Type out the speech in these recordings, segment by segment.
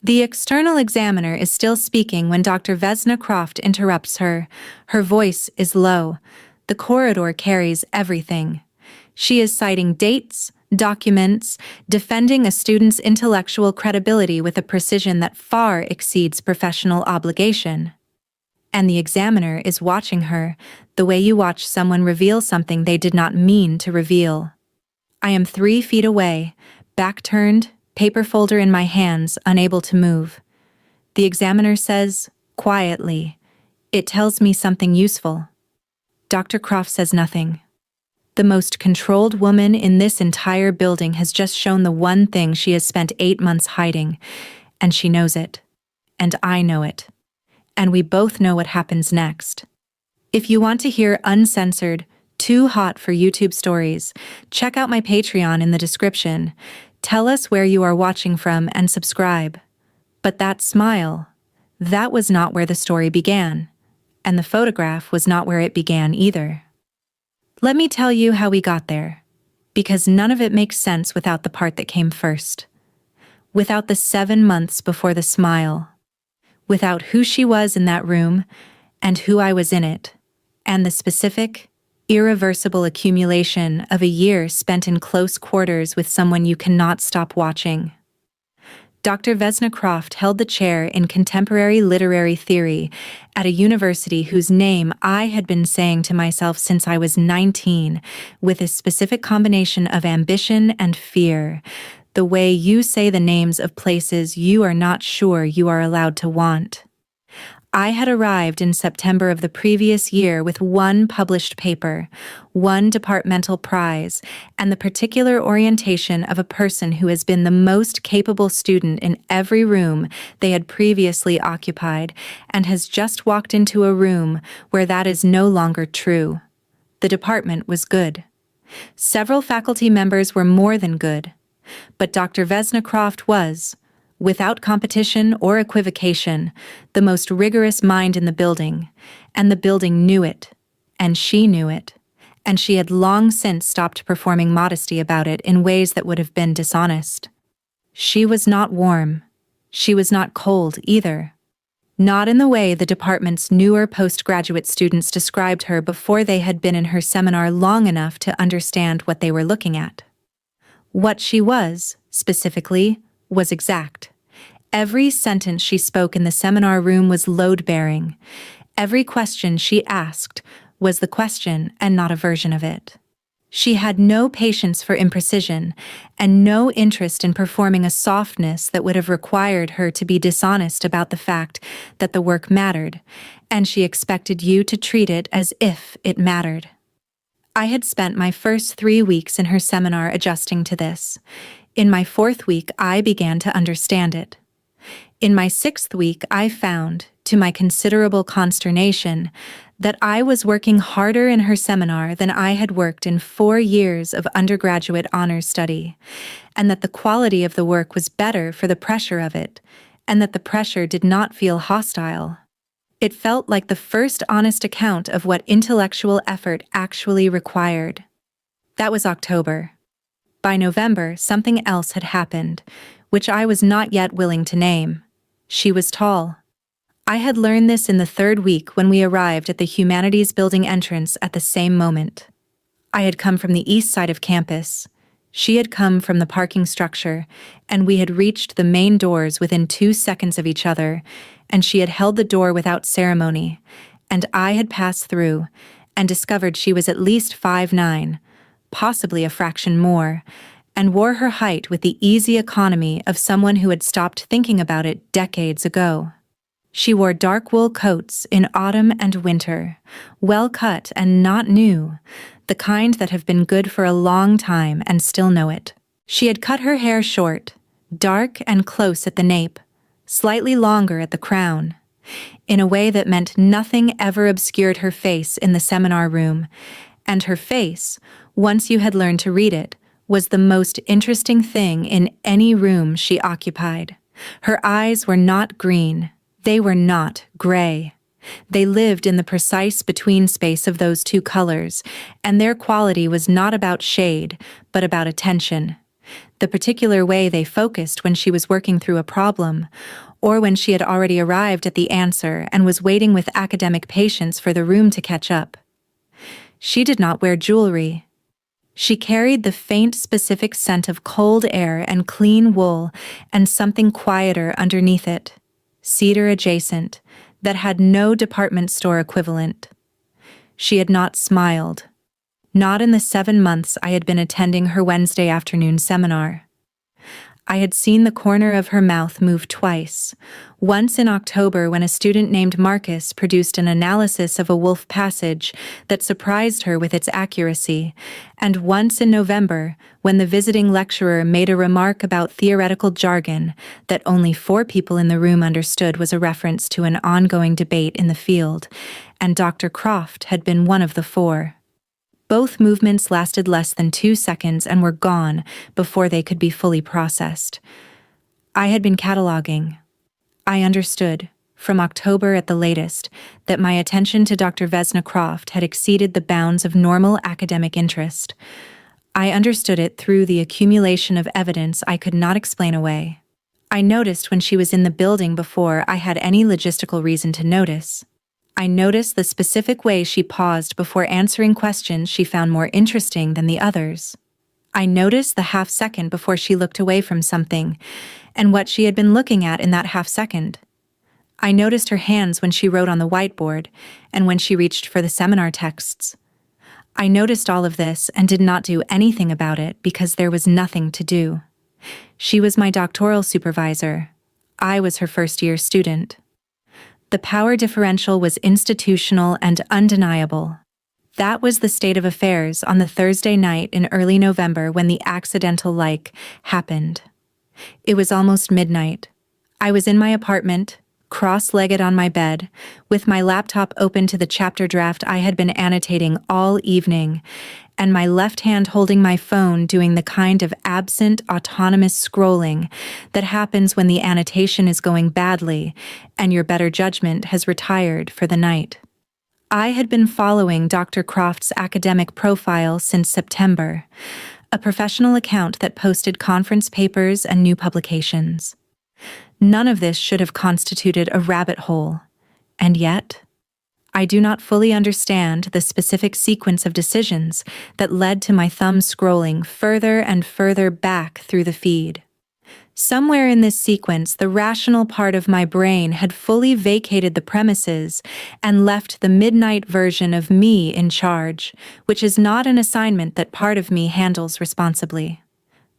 The external examiner is still speaking when Dr. Vesna Croft interrupts her. Her voice is low. The corridor carries everything. She is citing dates, documents, defending a student's intellectual credibility with a precision that far exceeds professional obligation. And the examiner is watching her, the way you watch someone reveal something they did not mean to reveal. I am 3 feet away, back turned, paper folder in my hands, unable to move. The examiner says, quietly, "It tells me something useful." Dr. Croft says nothing. The most controlled woman in this entire building has just shown the one thing she has spent 8 months hiding, and she knows it. And I know it. And we both know what happens next. If you want to hear uncensored, too hot for YouTube stories, check out my Patreon in the description. Tell us where you are watching from and subscribe. But that smile, that was not where the story began. And the photograph was not where it began either. Let me tell you how we got there, because none of it makes sense without the part that came first. Without the 7 months before the smile. Without who she was in that room, and who I was in it, and the specific, irreversible accumulation of a year spent in close quarters with someone you cannot stop watching. Dr. Vesna Croft held the chair in contemporary literary theory at a university whose name I had been saying to myself since I was 19, with a specific combination of ambition and fear, the way you say the names of places you are not sure you are allowed to want. I had arrived in September of the previous year with 1 published paper, 1 departmental prize, and the particular orientation of a person who has been the most capable student in every room they had previously occupied and has just walked into a room where that is no longer true. The department was good. Several faculty members were more than good, but Dr. Vesna Croft was, without competition or equivocation, the most rigorous mind in the building, and the building knew it, and she knew it, and she had long since stopped performing modesty about it in ways that would have been dishonest. She was not warm. She was not cold either. Not in the way the department's newer postgraduate students described her before they had been in her seminar long enough to understand what they were looking at. What she was, specifically, was exact. Every sentence she spoke in the seminar room was load-bearing. Every question she asked was the question and not a version of it. She had no patience for imprecision and no interest in performing a softness that would have required her to be dishonest about the fact that the work mattered, and she expected you to treat it as if it mattered. I had spent my first 3 weeks in her seminar adjusting to this. In my 4th week, I began to understand it. In my 6th week, I found, to my considerable consternation, that I was working harder in her seminar than I had worked in 4 years of undergraduate honors study, and that the quality of the work was better for the pressure of it, and that the pressure did not feel hostile. It felt like the first honest account of what intellectual effort actually required. That was October. By November, something else had happened, which I was not yet willing to name. She was tall. I had learned this in the 3rd week when we arrived at the humanities building entrance at the same moment. I had come from the east side of campus. She had come from the parking structure, and we had reached the main doors within 2 seconds of each other, and she had held the door without ceremony, and I had passed through and discovered she was at least 5'9", possibly a fraction more, and wore her height with the easy economy of someone who had stopped thinking about it decades ago. She wore dark wool coats in autumn and winter, well cut and not new, the kind that have been good for a long time and still know it. She had cut her hair short, dark and close at the nape, slightly longer at the crown, in a way that meant nothing ever obscured her face in the seminar room, and her face, once you had learned to read it, was the most interesting thing in any room she occupied. Her eyes were not green. They were not gray. They lived in the precise between space of those 2 colors, and their quality was not about shade, but about attention. the particular way they focused when she was working through a problem, or when she had already arrived at the answer and was waiting with academic patience for the room to catch up. She did not wear jewelry. She carried the faint specific scent of cold air and clean wool and something quieter underneath it, cedar adjacent, that had no department store equivalent. She had not smiled. Not in the 7 months I had been attending her Wednesday afternoon seminar. I had seen the corner of her mouth move twice, once in October when a student named Marcus produced an analysis of a Wolf passage that surprised her with its accuracy, and once in November when the visiting lecturer made a remark about theoretical jargon that only 4 people in the room understood was a reference to an ongoing debate in the field, and Dr. Croft had been one of the 4. Both movements lasted less than 2 seconds and were gone before they could be fully processed. I had been cataloging. I understood, from October at the latest, that my attention to Dr. Vesna Croft had exceeded the bounds of normal academic interest. I understood it through the accumulation of evidence I could not explain away. I noticed when she was in the building before I had any logistical reason to notice. I noticed the specific way she paused before answering questions she found more interesting than the others. I noticed the half-second before she looked away from something, and what she had been looking at in that half-second. I noticed her hands when she wrote on the whiteboard, and when she reached for the seminar texts. I noticed all of this and did not do anything about it because there was nothing to do. She was my doctoral supervisor. I was her first-year student. The power differential was institutional and undeniable. That was the state of affairs on the Thursday night in early November when the accidental happened. It was almost midnight. I was in my apartment, cross-legged on my bed, with my laptop open to the chapter draft I had been annotating all evening, and my left hand holding my phone doing the kind of absent, autonomous scrolling that happens when the annotation is going badly and your better judgment has retired for the night. I had been following Dr. Croft's academic profile since September, a professional account that posted conference papers and new publications. None of this should have constituted a rabbit hole, and yet, I do not fully understand the specific sequence of decisions that led to my thumb scrolling further and further back through the feed. Somewhere in this sequence, the rational part of my brain had fully vacated the premises and left the midnight version of me in charge, which is not an assignment that part of me handles responsibly.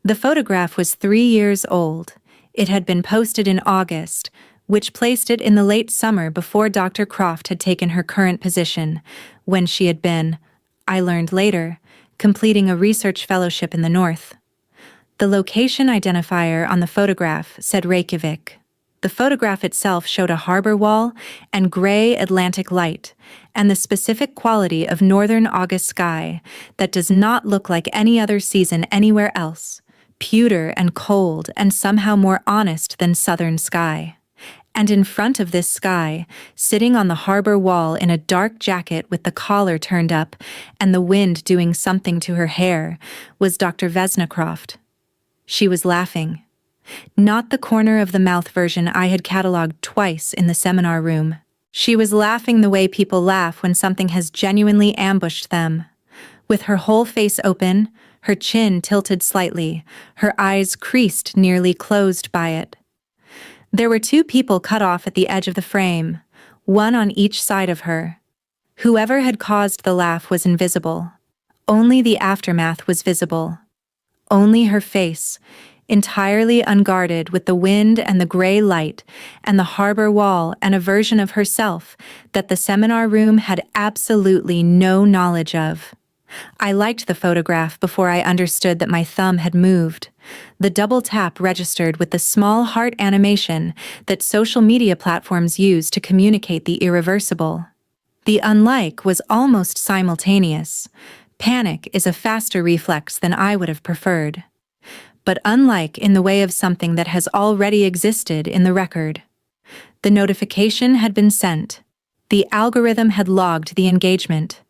The photograph was 3 years old. It had been posted in August, which placed it in the late summer before Dr. Croft had taken her current position, when she had been, I learned later, completing a research fellowship in the north. The location identifier on the photograph said Reykjavik. The photograph itself showed a harbor wall and gray Atlantic light, and the specific quality of northern August sky that does not look like any other season anywhere else, pewter and cold and somehow more honest than southern sky. And in front of this sky, sitting on the harbor wall in a dark jacket with the collar turned up and the wind doing something to her hair, was Dr. Vesna Croft. She was laughing. Not the corner of the mouth version I had cataloged twice in the seminar room. She was laughing the way people laugh when something has genuinely ambushed them. With her whole face open, her chin tilted slightly, her eyes creased, nearly closed by it. There were 2 people cut off at the edge of the frame, one on each side of her. Whoever had caused the laugh was invisible. Only the aftermath was visible. Only her face, entirely unguarded with the wind and the gray light and the harbor wall and a version of herself that the seminar room had absolutely no knowledge of. I liked the photograph before I understood that my thumb had moved. The double tap registered with the small heart animation that social media platforms use to communicate the irreversible. The unlike was almost simultaneous. Panic is a faster reflex than I would have preferred. But unlike in the way of something that has already existed in the record. The notification had been sent. The algorithm had logged the engagement.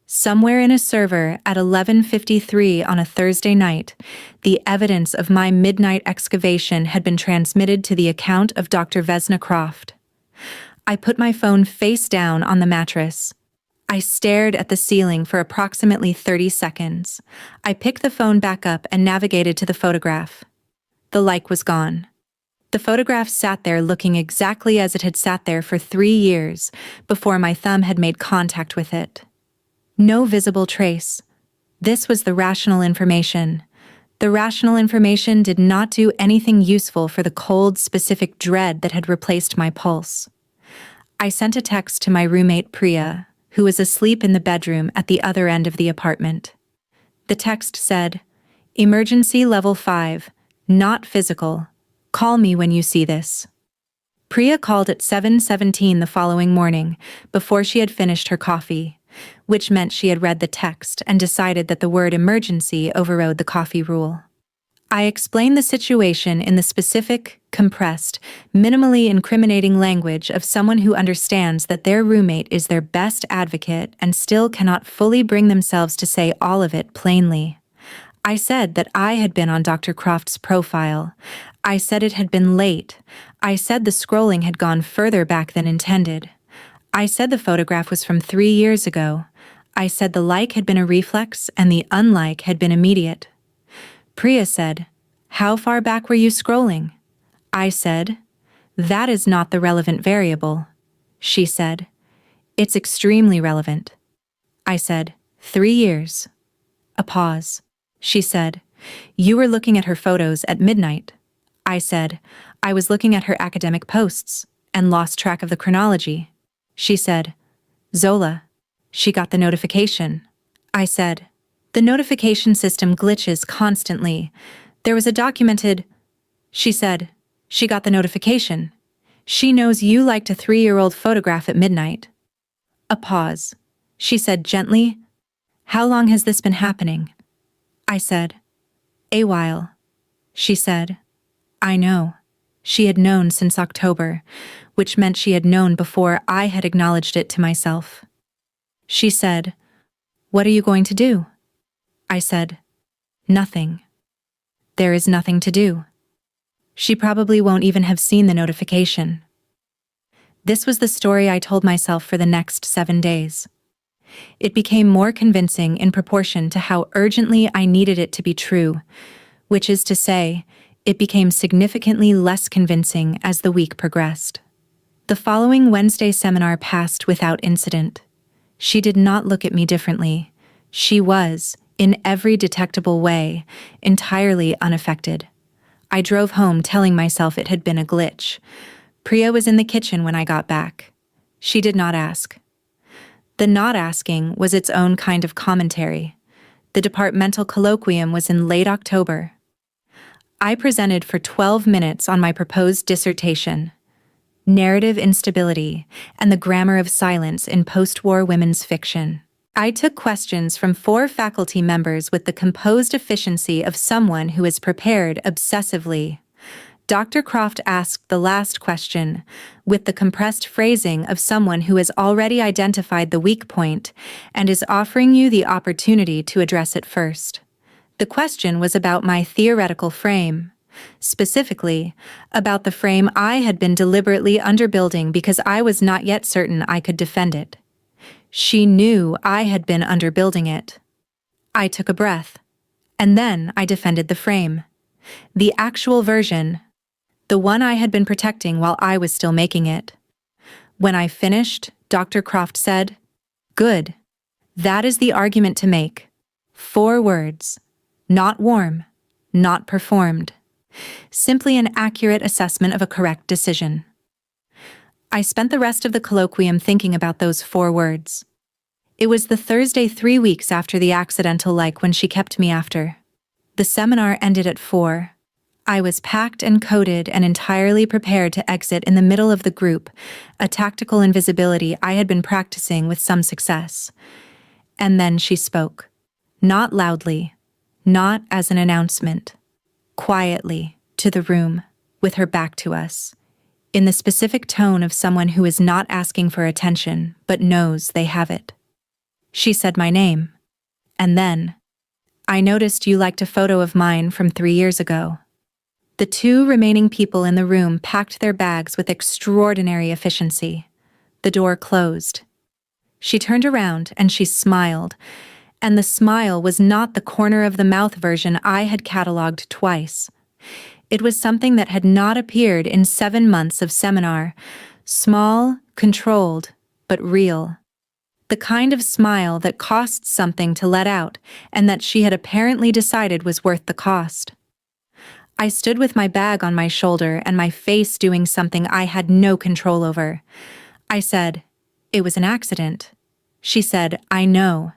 Somewhere in a server at 11:53 on a Thursday night, the evidence of my midnight excavation had been transmitted to the account of Dr. Vesna Croft. I put my phone face down on the mattress. I stared at the ceiling for approximately 30 seconds. I picked the phone back up and navigated to the photograph. The like was gone. The photograph sat there looking exactly as it had sat there for 3 years before my thumb had made contact with it. No visible trace. This was the rational information. The rational information did not do anything useful for the cold, specific dread that had replaced my pulse. I sent a text to my roommate Priya, who was asleep in the bedroom at the other end of the apartment. The text said, "Emergency level 5, not physical. Call me when you see this." Priya called at 7:17 the following morning, before she had finished her coffee, which meant she had read the text and decided that the word emergency overrode the coffee rule. I explained the situation in the specific, compressed, minimally incriminating language of someone who understands that their roommate is their best advocate and still cannot fully bring themselves to say all of it plainly. I said that I had been on Dr. Croft's profile. I said it had been late. I said the scrolling had gone further back than intended. I said the photograph was from 3 years ago. I said the like had been a reflex and the unlike had been immediate. Priya said, "How far back were you scrolling?" I said, "That is not the relevant variable." She said, "It's extremely relevant." I said, 3 years. A pause. She said, "You were looking at her photos at midnight." I said, "I was looking at her academic posts and lost track of the chronology." She said, "Zola." She got the notification. I said, "The notification system glitches constantly. There was a documented..." She said, "She got the notification. She knows you liked a 3-year-old photograph at midnight." A pause. She said gently, "How long has this been happening?" I said, "A while." She said, "I know." She had known since October, which meant she had known before I had acknowledged it to myself. She said, "What are you going to do?" I said, "Nothing. There is nothing to do." She probably won't even have seen the notification. This was the story I told myself for the next 7 days. It became more convincing in proportion to how urgently I needed it to be true, which is to say, it became significantly less convincing as the week progressed. The following Wednesday seminar passed without incident. She did not look at me differently. She was, in every detectable way, entirely unaffected. I drove home telling myself it had been a glitch. Priya was in the kitchen when I got back. She did not ask. The not asking was its own kind of commentary. The departmental colloquium was in late October. I presented for 12 minutes on my proposed dissertation, Narrative Instability and the Grammar of Silence in Post-War Women's Fiction. I took questions from 4 faculty members with the composed efficiency of someone who is prepared obsessively. Dr. Croft asked the last question with the compressed phrasing of someone who has already identified the weak point and is offering you the opportunity to address it first. The question was about my theoretical frame, specifically about the frame I had been deliberately underbuilding because I was not yet certain I could defend it. She knew I had been underbuilding it. I took a breath, and then I defended the frame. The actual version, the one I had been protecting while I was still making it. When I finished, Dr. Croft said, "Good. That is the argument to make. 4 words. Not warm, not performed. Simply an accurate assessment of a correct decision." I spent the rest of the colloquium thinking about those 4 words. It was the Thursday 3 weeks after the accidental like when she kept me after. The seminar ended at 4. I was packed and coated and entirely prepared to exit in the middle of the group, a tactical invisibility I had been practicing with some success. And then she spoke. Not loudly, not as an announcement. Quietly, to the room, with her back to us, in the specific tone of someone who is not asking for attention but knows they have it. She said my name. And then, I noticed you liked a photo of mine from 3 years ago. The two remaining people in the room packed their bags with extraordinary efficiency. The door closed. She turned around and she smiled, and the smile was not the corner of the mouth version I had catalogued twice. It was something that had not appeared in 7 months of seminar, small, controlled, but real. The kind of smile that costs something to let out and that she had apparently decided was worth the cost. I stood with my bag on my shoulder and my face doing something I had no control over. I said, "It was an accident." She said, "I know."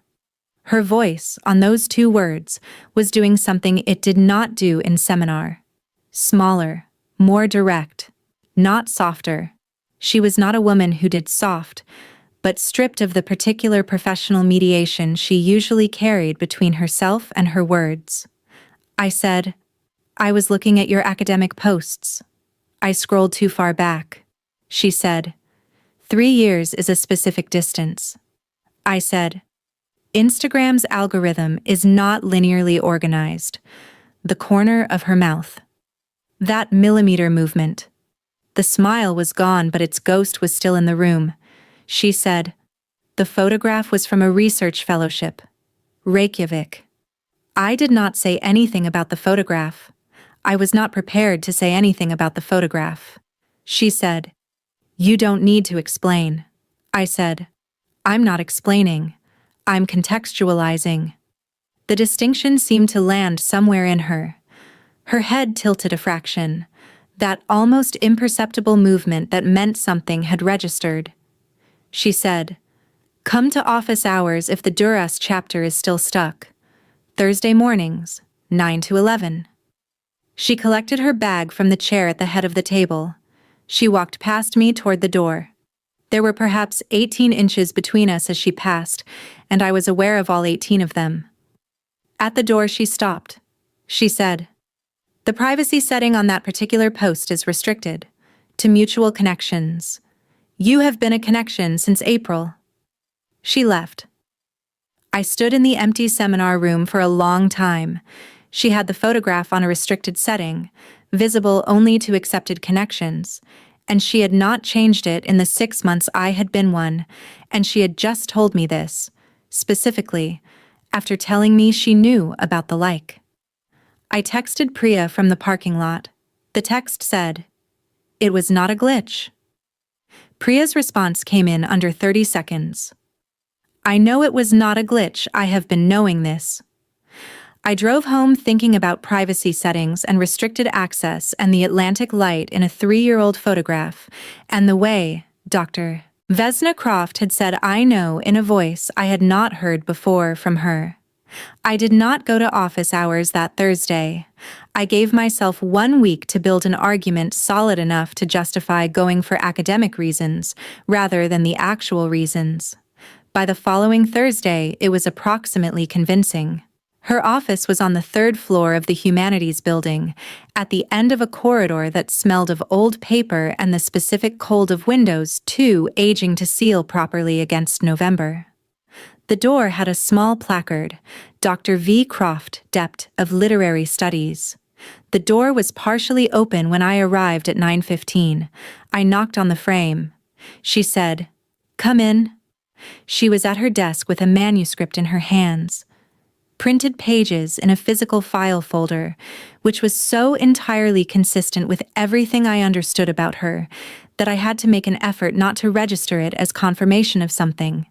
Her voice, on those 2 words, was doing something it did not do in seminar. Smaller, more direct, not softer. She was not a woman who did soft, but stripped of the particular professional mediation she usually carried between herself and her words. I said, "I was looking at your academic posts. I scrolled too far back." She said, 3 years is a specific distance." I said, "Instagram's algorithm is not linearly organized." The corner of her mouth. That millimeter movement. The smile was gone, but its ghost was still in the room. She said, "The photograph was from a research fellowship. Reykjavik." I did not say anything about the photograph. I was not prepared to say anything about the photograph. She said, "You don't need to explain." I said, "I'm not explaining. I'm contextualizing." The distinction seemed to land somewhere in her. Her head tilted a fraction. That almost imperceptible movement that meant something had registered. She said, "Come to office hours if the Duras chapter is still stuck. Thursday mornings, 9 to 11. She collected her bag from the chair at the head of the table. She walked past me toward the door. There were perhaps 18 inches between us as she passed, and I was aware of all 18 of them. At the door she stopped. She said, "The privacy setting on that particular post is restricted to mutual connections. You have been a connection since April." She left. I stood in the empty seminar room for a long time. She had the photograph on a restricted setting, visible only to accepted connections, and she had not changed it in the 6 months I had been one, and she had just told me this, specifically, after telling me she knew about the like. I texted Priya from the parking lot. The text said, "It was not a glitch." Priya's response came in under 30 seconds. "I know it was not a glitch. I have been knowing this." I drove home thinking about privacy settings and restricted access and the Atlantic light in a 3-year-old photograph, and the way Dr. Vesna Croft had said "I know" in a voice I had not heard before from her. I did not go to office hours that Thursday. I gave myself 1 week to build an argument solid enough to justify going for academic reasons rather than the actual reasons. By the following Thursday, it was approximately convincing. Her office was on the 3rd floor of the Humanities building, at the end of a corridor that smelled of old paper and the specific cold of windows too aging to seal properly against November. The door had a small placard, Dr. V. Croft, Dept. Of Literary Studies. The door was partially open when I arrived at 9:15. I knocked on the frame. She said, "Come in." She was at her desk with a manuscript in her hands. Printed pages in a physical file folder, which was so entirely consistent with everything I understood about her that I had to make an effort not to register it as confirmation of something.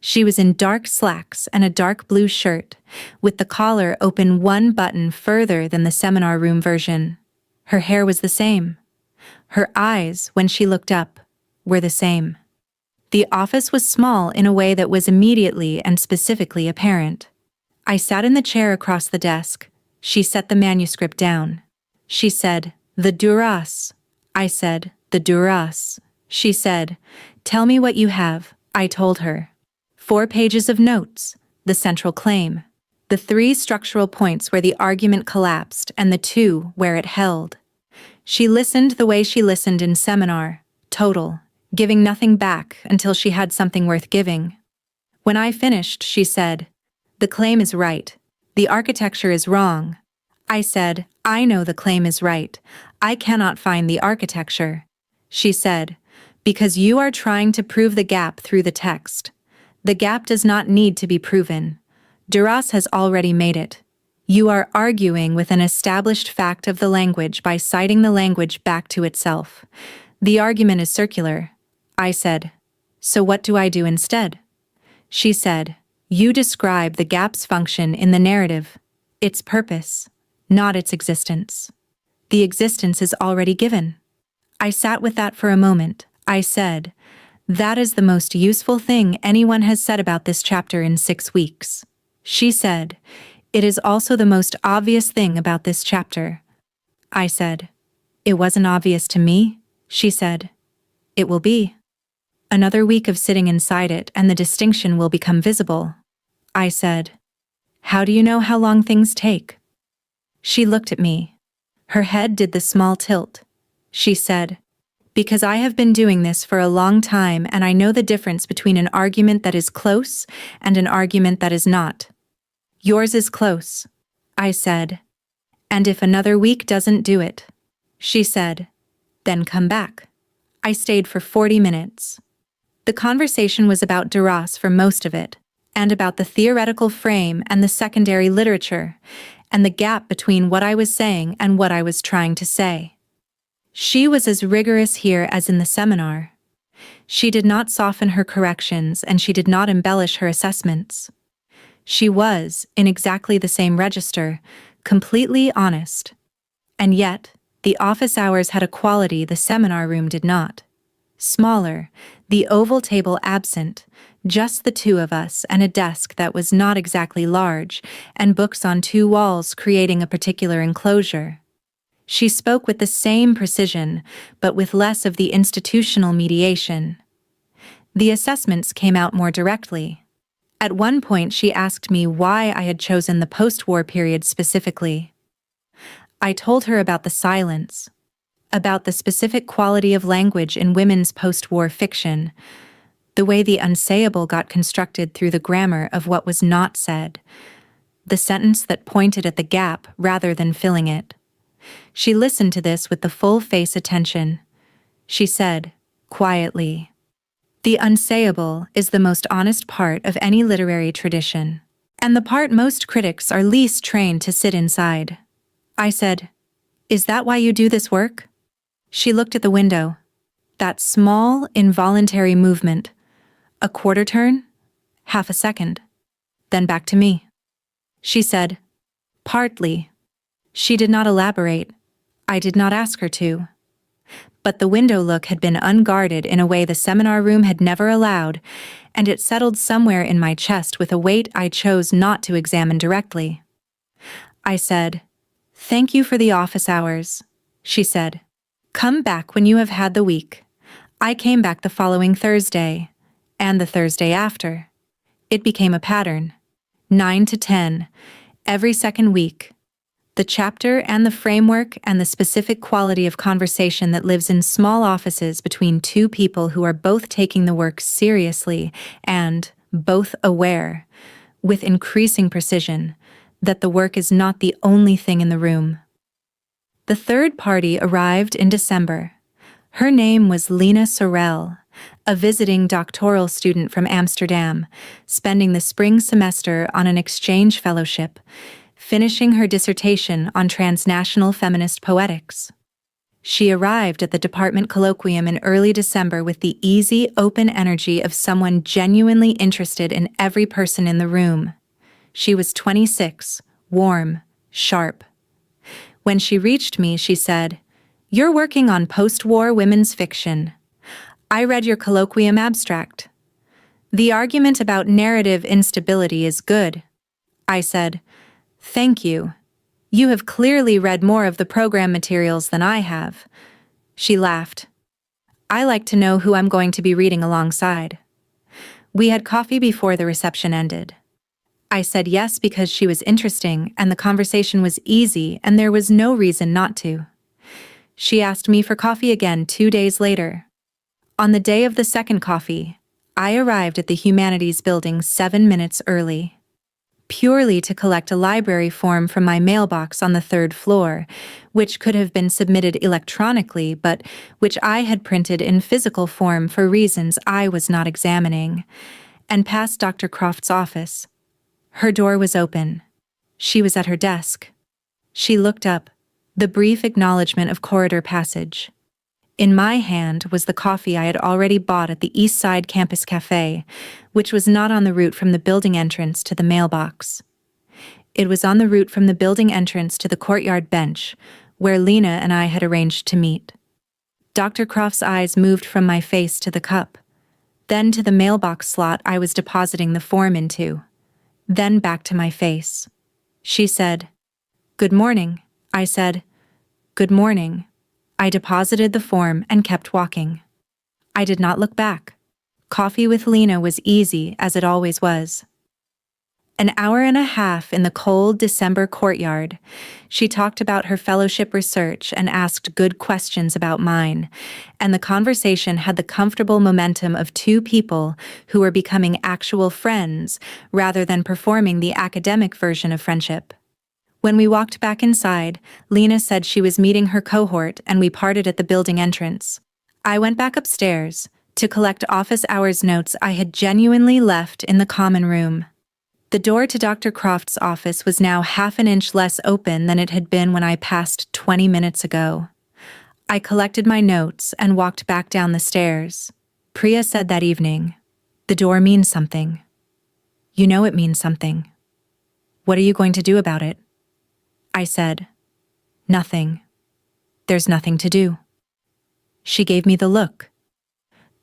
She was in dark slacks and a dark blue shirt, with the collar open 1 button further than the seminar room version. Her hair was the same. Her eyes, when she looked up, were the same. The office was small in a way that was immediately and specifically apparent. I sat in the chair across the desk. She set the manuscript down. She said, "The Duras." I said, "The Duras." She said, "Tell me what you have." I told her. 4 pages of notes, the central claim, the 3 structural points where the argument collapsed and the 2 where it held. She listened the way she listened in seminar, total, giving nothing back until she had something worth giving. When I finished, she said, "The claim is right. The architecture is wrong." I said, "I know the claim is right. I cannot find the architecture." She said, "Because you are trying to prove the gap through the text. The gap does not need to be proven. Duras has already made it. You are arguing with an established fact of the language by citing the language back to itself. The argument is circular." I said, "So what do I do instead?" She said, "You describe the gap's function in the narrative, its purpose, not its existence. The existence is already given." I sat with that for a moment. I said, "That is the most useful thing anyone has said about this chapter in 6 weeks." She said, "It is also the most obvious thing about this chapter." I said, "It wasn't obvious to me." She said, "It will be. Another week of sitting inside it and the distinction will become visible." I said, "How do you know how long things take?" She looked at me. Her head did the small tilt. She said, "Because I have been doing this for a long time and I know the difference between an argument that is close and an argument that is not. Yours is close." I said, "And if another week doesn't do it?" She said, "Then come back." I stayed for 40 minutes. The conversation was about Duras for most of it, and about the theoretical frame and the secondary literature, and the gap between what I was saying and what I was trying to say. She was as rigorous here as in the seminar. She did not soften her corrections and she did not embellish her assessments. She was, in exactly the same register, completely honest. And yet, the office hours had a quality the seminar room did not. Smaller, the oval table absent, just the two of us and a desk that was not exactly large, and books on 2 walls creating a particular enclosure. She spoke with the same precision, but with less of the institutional mediation. The assessments came out more directly. At one point she asked me why I had chosen the post-war period specifically. I told her about the silence, about the specific quality of language in women's post-war fiction, the way the unsayable got constructed through the grammar of what was not said, the sentence that pointed at the gap rather than filling it. She listened to this with the full face attention. She said, quietly, "The unsayable is the most honest part of any literary tradition, and the part most critics are least trained to sit inside." I said, "Is that why you do this work?" She looked at the window. That small, involuntary movement. A quarter turn, half a second, then back to me. She said, "Partly." She did not elaborate. I did not ask her to. But the window look had been unguarded in a way the seminar room had never allowed, and it settled somewhere in my chest with a weight I chose not to examine directly. I said, "Thank you for the office hours." She said, "Come back when you have had the week." I came back the following Thursday, and the Thursday after. It became a pattern. 9 to 10, every second week. The chapter and the framework and the specific quality of conversation that lives in small offices between two people who are both taking the work seriously and both aware, with increasing precision, that the work is not the only thing in the room. The third party arrived in December. Her name was Lena Sorel, a visiting doctoral student from Amsterdam, spending the spring semester on an exchange fellowship, finishing her dissertation on transnational feminist poetics. She arrived at the department colloquium in early December with the easy, open energy of someone genuinely interested in every person in the room. She was 26, warm, sharp. When she reached me, she said, "You're working on post-war women's fiction. I read your colloquium abstract. The argument about narrative instability is good." I said, "Thank you. You have clearly read more of the program materials than I have." She laughed. "I like to know who I'm going to be reading alongside." We had coffee before the reception ended. I said yes because she was interesting and the conversation was easy and there was no reason not to. She asked me for coffee again 2 days later. On the day of the second coffee, I arrived at the Humanities building 7 minutes early, purely to collect a library form from my mailbox on the 3rd floor, which could have been submitted electronically but which I had printed in physical form for reasons I was not examining, and past Dr. Croft's office. Her door was open. She was at her desk. She looked up, the brief acknowledgement of corridor passage. In my hand was the coffee I had already bought at the East Side Campus Cafe, which was not on the route from the building entrance to the mailbox. It was on the route from the building entrance to the courtyard bench, where Lena and I had arranged to meet. Dr. Croft's eyes moved from my face to the cup, then to the mailbox slot I was depositing the form into, then back to my face. She said, "Good morning." I said, "Good morning." I deposited the form and kept walking. I did not look back. Coffee with Lena was easy, as it always was. An hour and a half in the cold December courtyard, she talked about her fellowship research and asked good questions about mine, and the conversation had the comfortable momentum of two people who were becoming actual friends rather than performing the academic version of friendship. When we walked back inside, Lena said she was meeting her cohort and we parted at the building entrance. I went back upstairs to collect office hours notes I had genuinely left in the common room. The door to Dr. Croft's office was now half an inch less open than it had been when I passed 20 minutes ago. I collected my notes and walked back down the stairs. Priya said that evening, "The door means something. You know it means something. What are you going to do about it?" I said, "Nothing. There's nothing to do." She gave me the look.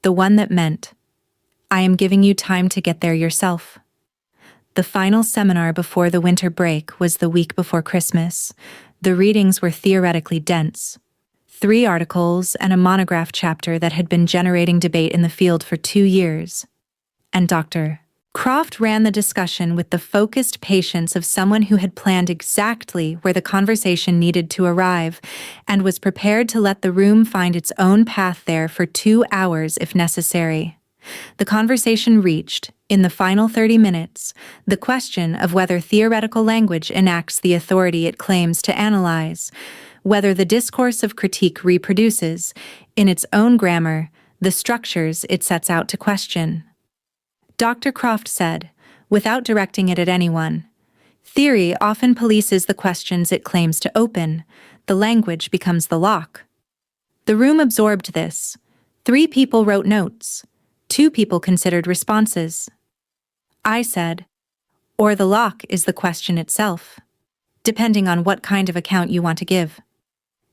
The one that meant, "I am giving you time to get there yourself." The final seminar before the winter break was the week before Christmas. The readings were theoretically dense. 3 articles and a monograph chapter that had been generating debate in the field for 2 years. And Dr. Croft ran the discussion with the focused patience of someone who had planned exactly where the conversation needed to arrive and was prepared to let the room find its own path there for 2 hours if necessary. The conversation reached, in the final 30 minutes, the question of whether theoretical language enacts the authority it claims to analyze, whether the discourse of critique reproduces, in its own grammar, the structures it sets out to question. Dr. Croft said, without directing it at anyone, "Theory often polices the questions it claims to open. The language becomes the lock." The room absorbed this. 3 people wrote notes. 2 people considered responses. I said, "Or the lock is the question itself, depending on what kind of account you want to give."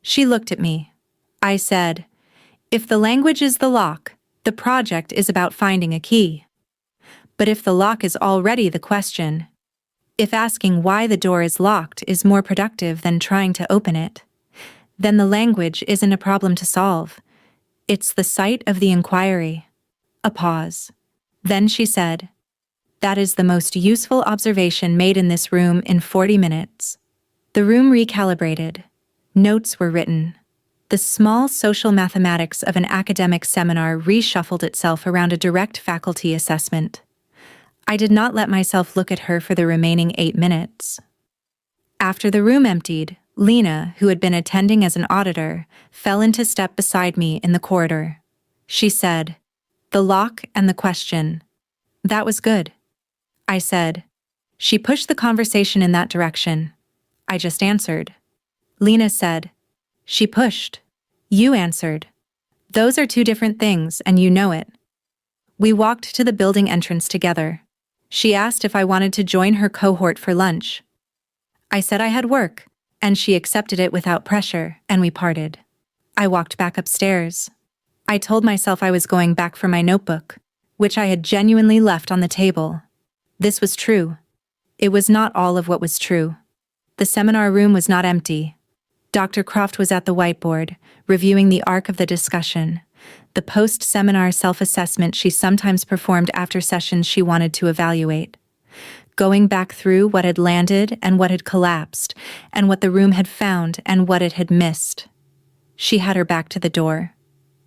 She looked at me. I said, "If the language is the lock, the project is about finding a key. But if the lock is already the question, if asking why the door is locked is more productive than trying to open it, then the language isn't a problem to solve. It's the site of the inquiry." A pause. Then she said, "That is the most useful observation made in this room in 40 minutes. The room recalibrated. Notes were written. The small social mathematics of an academic seminar reshuffled itself around a direct faculty assessment. I did not let myself look at her for the remaining 8 minutes. After the room emptied, Lena, who had been attending as an auditor, fell into step beside me in the corridor. She said, "The lock and the question. That was good." I said. She pushed the conversation in that direction. I just answered. Lena said, "She pushed. You answered. Those are 2 different things, and you know it." We walked to the building entrance together. She asked if I wanted to join her cohort for lunch. I said I had work, and she accepted it without pressure, and we parted. I walked back upstairs. I told myself I was going back for my notebook, which I had genuinely left on the table. This was true. It was not all of what was true. The seminar room was not empty. Dr. Croft was at the whiteboard, reviewing the arc of the discussion, the post-seminar self-assessment she sometimes performed after sessions she wanted to evaluate, going back through what had landed and what had collapsed, and what the room had found and what it had missed. She had her back to the door.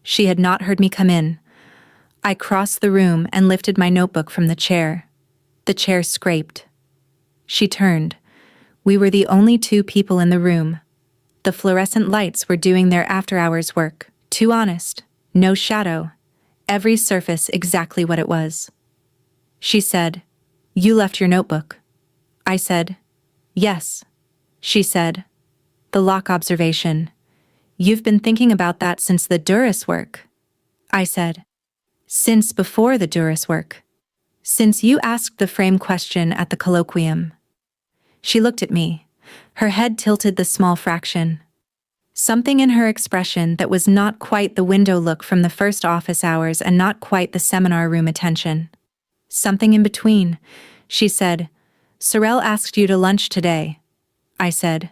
She had not heard me come in. I crossed the room and lifted my notebook from the chair. The chair scraped. She turned. We were the only two people in the room. The fluorescent lights were doing their after-hours work. Too honest. No shadow. Every surface exactly what it was. She said, "You left your notebook." I said, "Yes." She said, "The lock observation. You've been thinking about that since the Duras work." I said, "Since before the Duras work. Since you asked the frame question at the colloquium." She looked at me. Her head tilted the small fraction. Something in her expression that was not quite the window look from the first office hours and not quite the seminar room attention. Something in between. She said, "Sorrel asked you to lunch today." I said,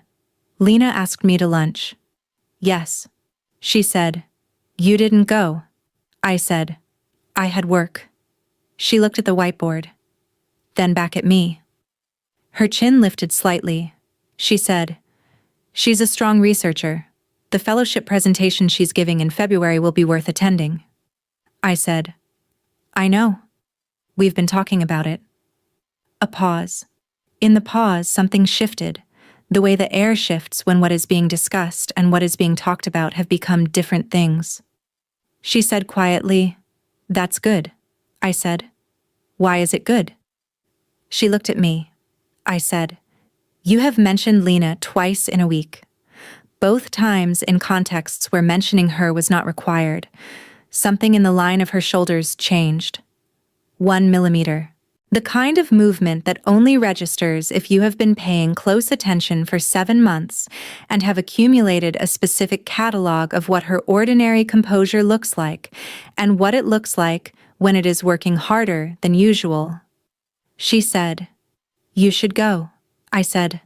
"Lena asked me to lunch." "Yes." She said, "You didn't go." I said, "I had work." She looked at the whiteboard. Then back at me. Her chin lifted slightly. She said, "She's a strong researcher. The fellowship presentation she's giving in February will be worth attending." I said, "I know. We've been talking about it." A pause. In the pause, something shifted, the way the air shifts when what is being discussed and what is being talked about have become different things. She said quietly, "That's good." I said, "Why is it good?" She looked at me. I said, "You have mentioned Lena twice in a week. Both times in contexts where mentioning her was not required. Something in the line of her shoulders changed. 1 millimeter. The kind of movement that only registers if you have been paying close attention for 7 months and have accumulated a specific catalog of what her ordinary composure looks like and what it looks like when it is working harder than usual. She said, "You should go." I said,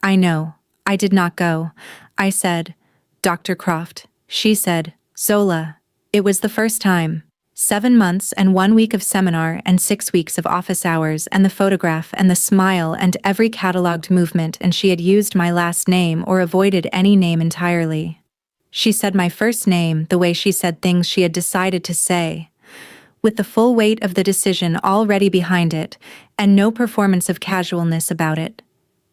"I know. I did not go." I said, "Dr. Croft." She said, "Zola." It was the first time. 7 months and 1 week of seminar and 6 weeks of office hours and the photograph and the smile and every catalogued movement, and she had used my last name or avoided any name entirely. She said my first name the way she said things she had decided to say, with the full weight of the decision already behind it and no performance of casualness about it.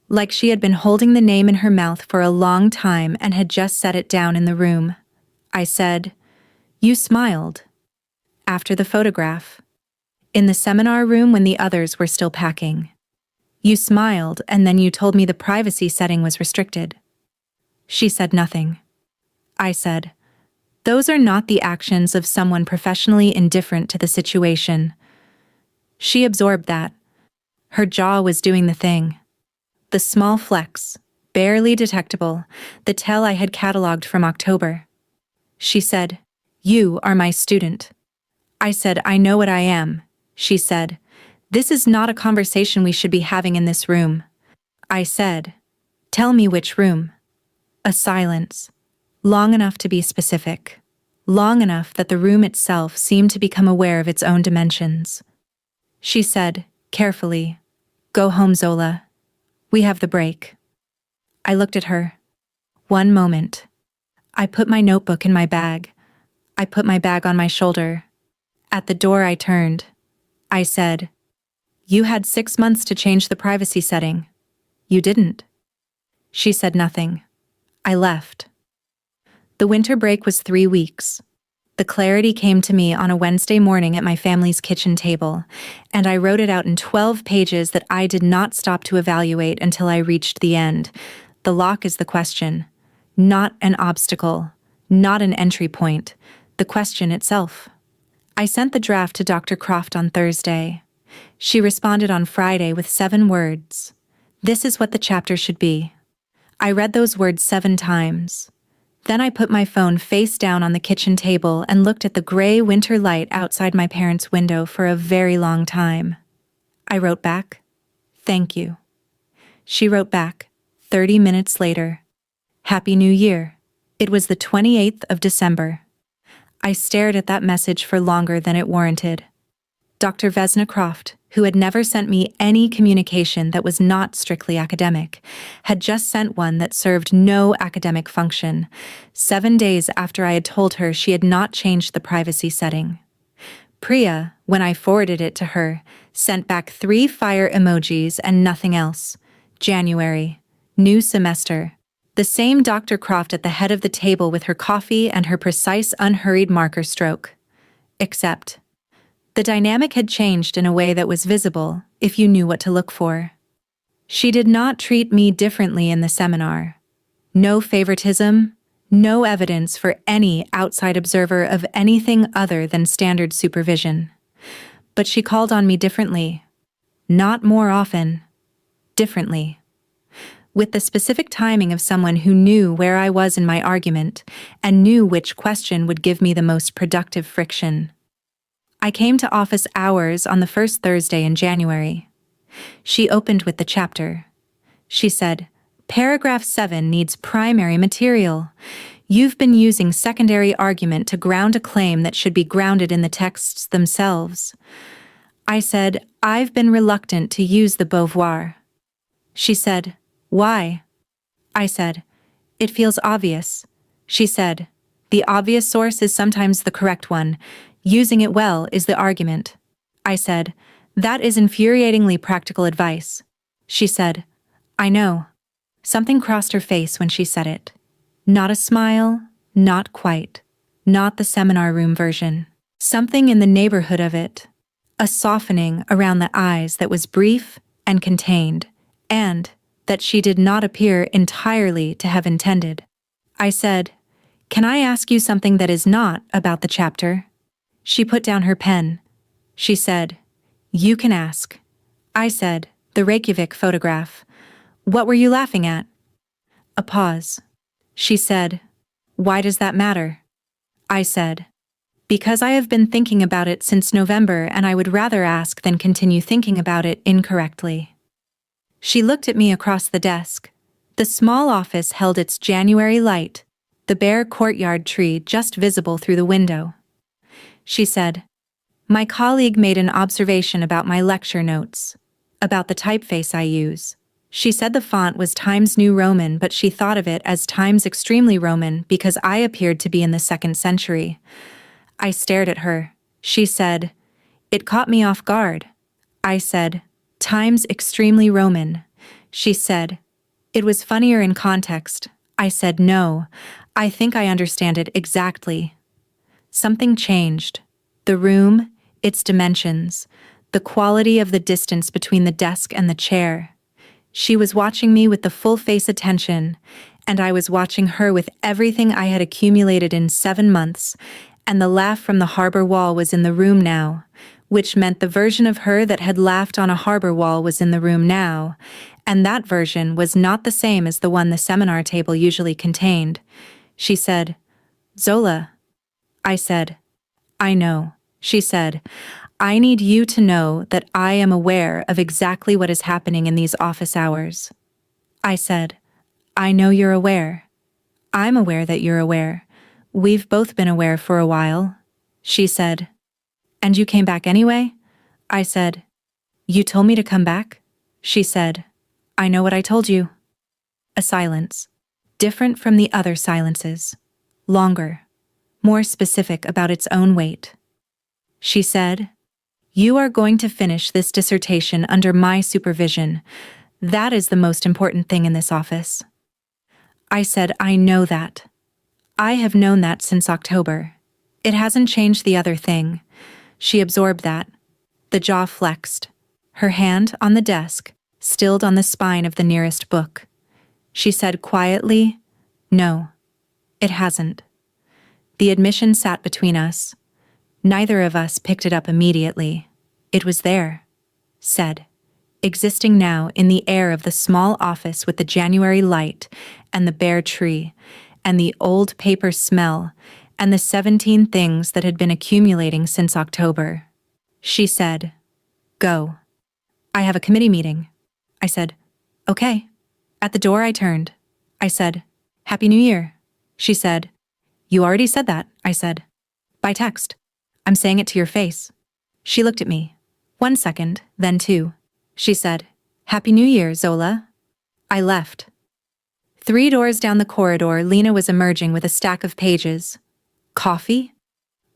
Like she had been holding the name in her mouth for a long time and had just set it down in the room. I said, "You smiled." After the photograph. In the seminar room when the others were still packing. You smiled and then you told me the privacy setting was restricted. She said nothing. I said, "Those are not the actions of someone professionally indifferent to the situation." She absorbed that. Her jaw was doing the thing. The small flex, barely detectable, the tell I had catalogued from October. She said, "You are my student." I said, "I know what I am." She said, "This is not a conversation we should be having in this room." I said, "Tell me which room." A silence. Long enough to be specific. Long enough that the room itself seemed to become aware of its own dimensions. She said, carefully, "Go home, Zola. We have the break." I looked at her. 1 moment. I put my notebook in my bag. I put my bag on my shoulder. At the door I turned. I said, "You had 6 months to change the privacy setting. You didn't." She said nothing. I left. The winter break was 3 weeks. The clarity came to me on a Wednesday morning at my family's kitchen table, and I wrote it out in 12 pages that I did not stop to evaluate until I reached the end. The lock is the question, not an obstacle, not an entry point, the question itself. I sent the draft to Dr. Croft on Thursday. She responded on Friday with 7 words. "This is what the chapter should be." I read those words 7 times. Then I put my phone face down on the kitchen table and looked at the gray winter light outside my parents' window for a very long time. I wrote back, "Thank you." She wrote back, 30 minutes later, "Happy New Year." It was the 28th of December. I stared at that message for longer than it warranted. Dr. Vesna Croft, who had never sent me any communication that was not strictly academic, had just sent one that served no academic function, 7 days after I had told her she had not changed the privacy setting. Priya, when I forwarded it to her, sent back 3 fire emojis and nothing else. January. New semester. The same Dr. Croft at the head of the table with her coffee and her precise, unhurried marker stroke. Except, the dynamic had changed in a way that was visible, if you knew what to look for. She did not treat me differently in the seminar. No favoritism, no evidence for any outside observer of anything other than standard supervision. But she called on me differently. Not more often. Differently. With the specific timing of someone who knew where I was in my argument and knew which question would give me the most productive friction. I came to office hours on the first Thursday in January. She opened with the chapter. She said, "Paragraph 7 needs primary material. You've been using secondary argument to ground a claim that should be grounded in the texts themselves." I said, "I've been reluctant to use the Beauvoir." She said, "Why?" I said, "It feels obvious." She said, "The obvious source is sometimes the correct one. Using it well is the argument." I said, "That is infuriatingly practical advice." She said, "I know." Something crossed her face when she said it. Not a smile, not quite. Not the seminar room version. Something in the neighborhood of it. A softening around the eyes that was brief and contained, and that she did not appear entirely to have intended. I said, "Can I ask you something that is not about the chapter?" She put down her pen. She said, "You can ask." I said, "The Reykjavik photograph. What were you laughing at?" A pause. She said, "Why does that matter?" I said, "Because I have been thinking about it since November and I would rather ask than continue thinking about it incorrectly." She looked at me across the desk. The small office held its January light, the bare courtyard tree just visible through the window. She said, "My colleague made an observation about my lecture notes, about the typeface I use. She said the font was Times New Roman, but she thought of it as Times Extremely Roman because I appeared to be in the 2nd century." I stared at her. She said, "It caught me off guard." I said, "Times Extremely Roman." She said, "It was funnier in context." I said, "No, I think I understand it exactly." Something changed. The room, its dimensions, the quality of the distance between the desk and the chair. She was watching me with the full-face attention, and I was watching her with everything I had accumulated in 7 months, and the laugh from the harbor wall was in the room now, which meant the version of her that had laughed on a harbor wall was in the room now, and that version was not the same as the one the seminar table usually contained. She said, "Zola." I said, "I know." She said, "I need you to know that I am aware of exactly what is happening in these office hours." I said, "I know you're aware. I'm aware that you're aware. We've both been aware for a while." She said, "And you came back anyway?" I said, "You told me to come back?" She said, "I know what I told you." A silence. Different from the other silences. Longer. More specific about its own weight. She said, "You are going to finish this dissertation under my supervision. That is the most important thing in this office." I said, "I know that. I have known that since October. It hasn't changed the other thing." She absorbed that. The jaw flexed. Her hand on the desk, stilled on the spine of the nearest book. She said quietly, "No, it hasn't." The admission sat between us. Neither of us picked it up immediately. It was there. Said. Existing now in the air of the small office with the January light and the bare tree and the old paper smell and the 17 things that had been accumulating since October. She said, "Go. I have a committee meeting." I said, "Okay." At the door I turned. I said, "Happy New Year." She said, "You already said that," I said. "By text. I'm saying it to your face." She looked at me. 1 second, then 2. She said, "Happy New Year, Zola." I left. 3 doors down the corridor, Lena was emerging with a stack of pages. Coffee?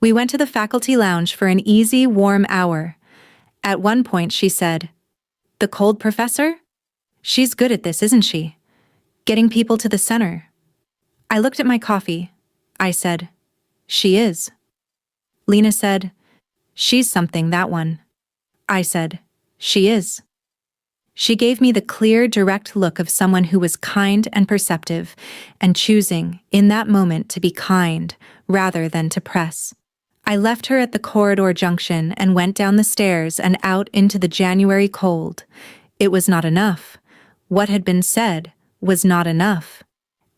We went to the faculty lounge for an easy, warm hour. At one point she said, "The cold professor? She's good at this, isn't she? Getting people to the center." I looked at my coffee. I said, "She is." Lena said, "She's something, that one." I said, "She is." She gave me the clear, direct look of someone who was kind and perceptive, and choosing, in that moment, to be kind, rather than to press. I left her at the corridor junction and went down the stairs and out into the January cold. It was not enough. What had been said was not enough.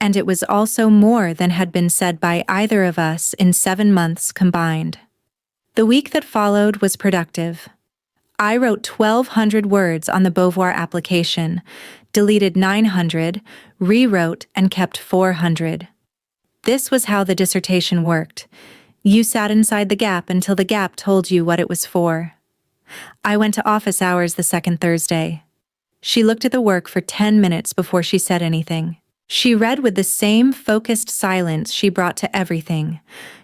And it was also more than had been said by either of us in 7 months combined. The week that followed was productive. I wrote 1,200 words on the Beauvoir application, deleted 900, rewrote, and kept 400. This was how the dissertation worked. You sat inside the gap until the gap told you what it was for. I went to office hours the second Thursday. She looked at the work for 10 minutes before she said anything. She read with the same focused silence she brought to everything.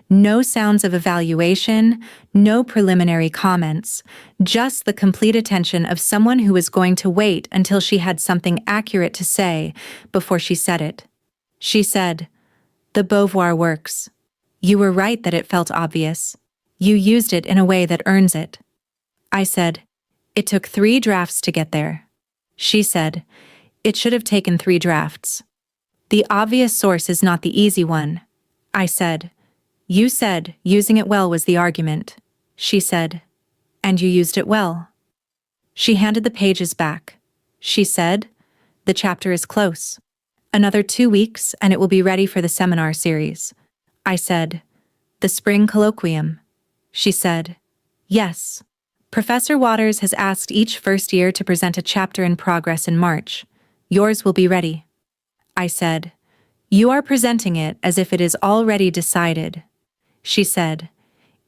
No sounds of evaluation, no preliminary comments, just the complete attention of someone who was going to wait until she had something accurate to say before she said it. She said, "The Beauvoir works. You were right that it felt obvious. You used it in a way that earns it." I said, "It took 3 drafts to get there." She said, "It should have taken 3 drafts. The obvious source is not the easy one." I said, "You said using it well was the argument." She said, "And you used it well." She handed the pages back. She said, "The chapter is close. Another 2 weeks and it will be ready for the seminar series." I said, "The spring colloquium." She said, "Yes. Professor Waters has asked each first year to present a chapter in progress in March. Yours will be ready." I said, "You are presenting it as if it is already decided." She said,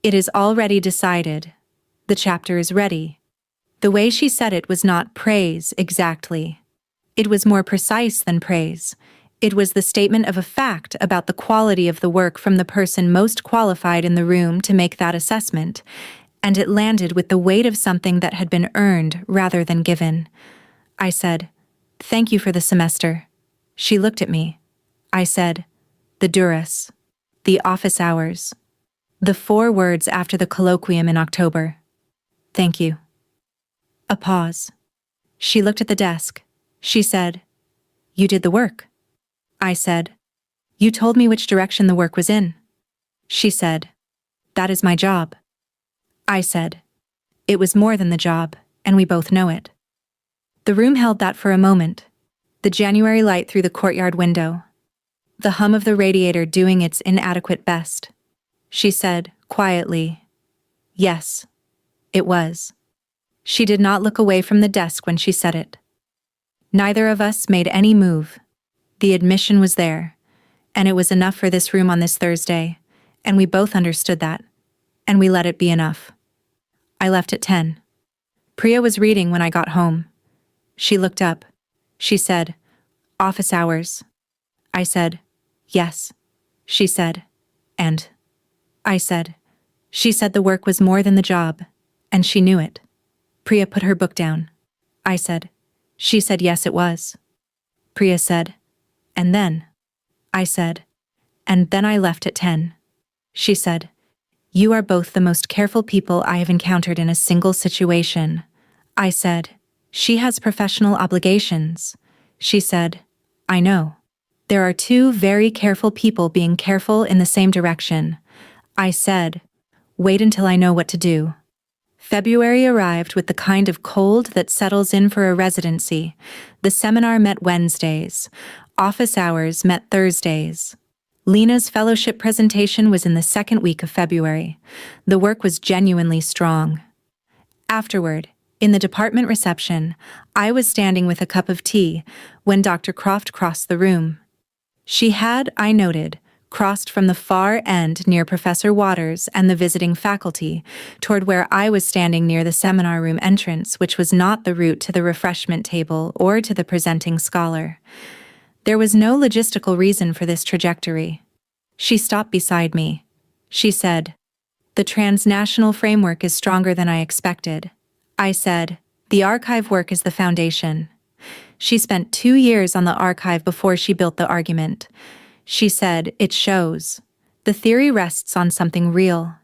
"It is already decided. The chapter is ready." The way she said it was not praise exactly. It was more precise than praise. It was the statement of a fact about the quality of the work from the person most qualified in the room to make that assessment, and it landed with the weight of something that had been earned rather than given. I said, "Thank you for the semester." She looked at me. I said, "The duress. The office hours. The 4 words after the colloquium in October. Thank you." A pause. She looked at the desk. She said, "You did the work." I said, "You told me which direction the work was in." She said, "That is my job." I said, "It was more than the job, and we both know it." The room held that for a moment. The January light through the courtyard window. The hum of the radiator doing its inadequate best. She said, quietly, "Yes, it was." She did not look away from the desk when she said it. Neither of us made any move. The admission was there, and it was enough for this room on this Thursday, and we both understood that, and we let it be enough. I left at 10. Priya was reading when I got home. She looked up. She said, "Office hours." I said, "Yes." She said, "And?" I said, "She said the work was more than the job, and she knew it." Priya put her book down. I said, "She said yes it was." Priya said, "And then?" I said, "And then I left at 10. She said, "You are both the most careful people I have encountered in a single situation." I said, "She has professional obligations." She said, "I know. There are 2 very careful people being careful in the same direction." I said, "Wait until I know what to do." February arrived with the kind of cold that settles in for a residency. The seminar met Wednesdays. Office hours met Thursdays. Lena's fellowship presentation was in the 2nd week of February. The work was genuinely strong. Afterward, in the department reception, I was standing with a cup of tea when Dr. Croft crossed the room. She had, I noted, crossed from the far end near Professor Waters and the visiting faculty toward where I was standing near the seminar room entrance, which was not the route to the refreshment table or to the presenting scholar. There was no logistical reason for this trajectory. She stopped beside me. She said, The transnational framework is stronger than I expected. I said, the archive work is the foundation. She spent 2 years on the archive before she built the argument. She said, it shows. The theory rests on something real.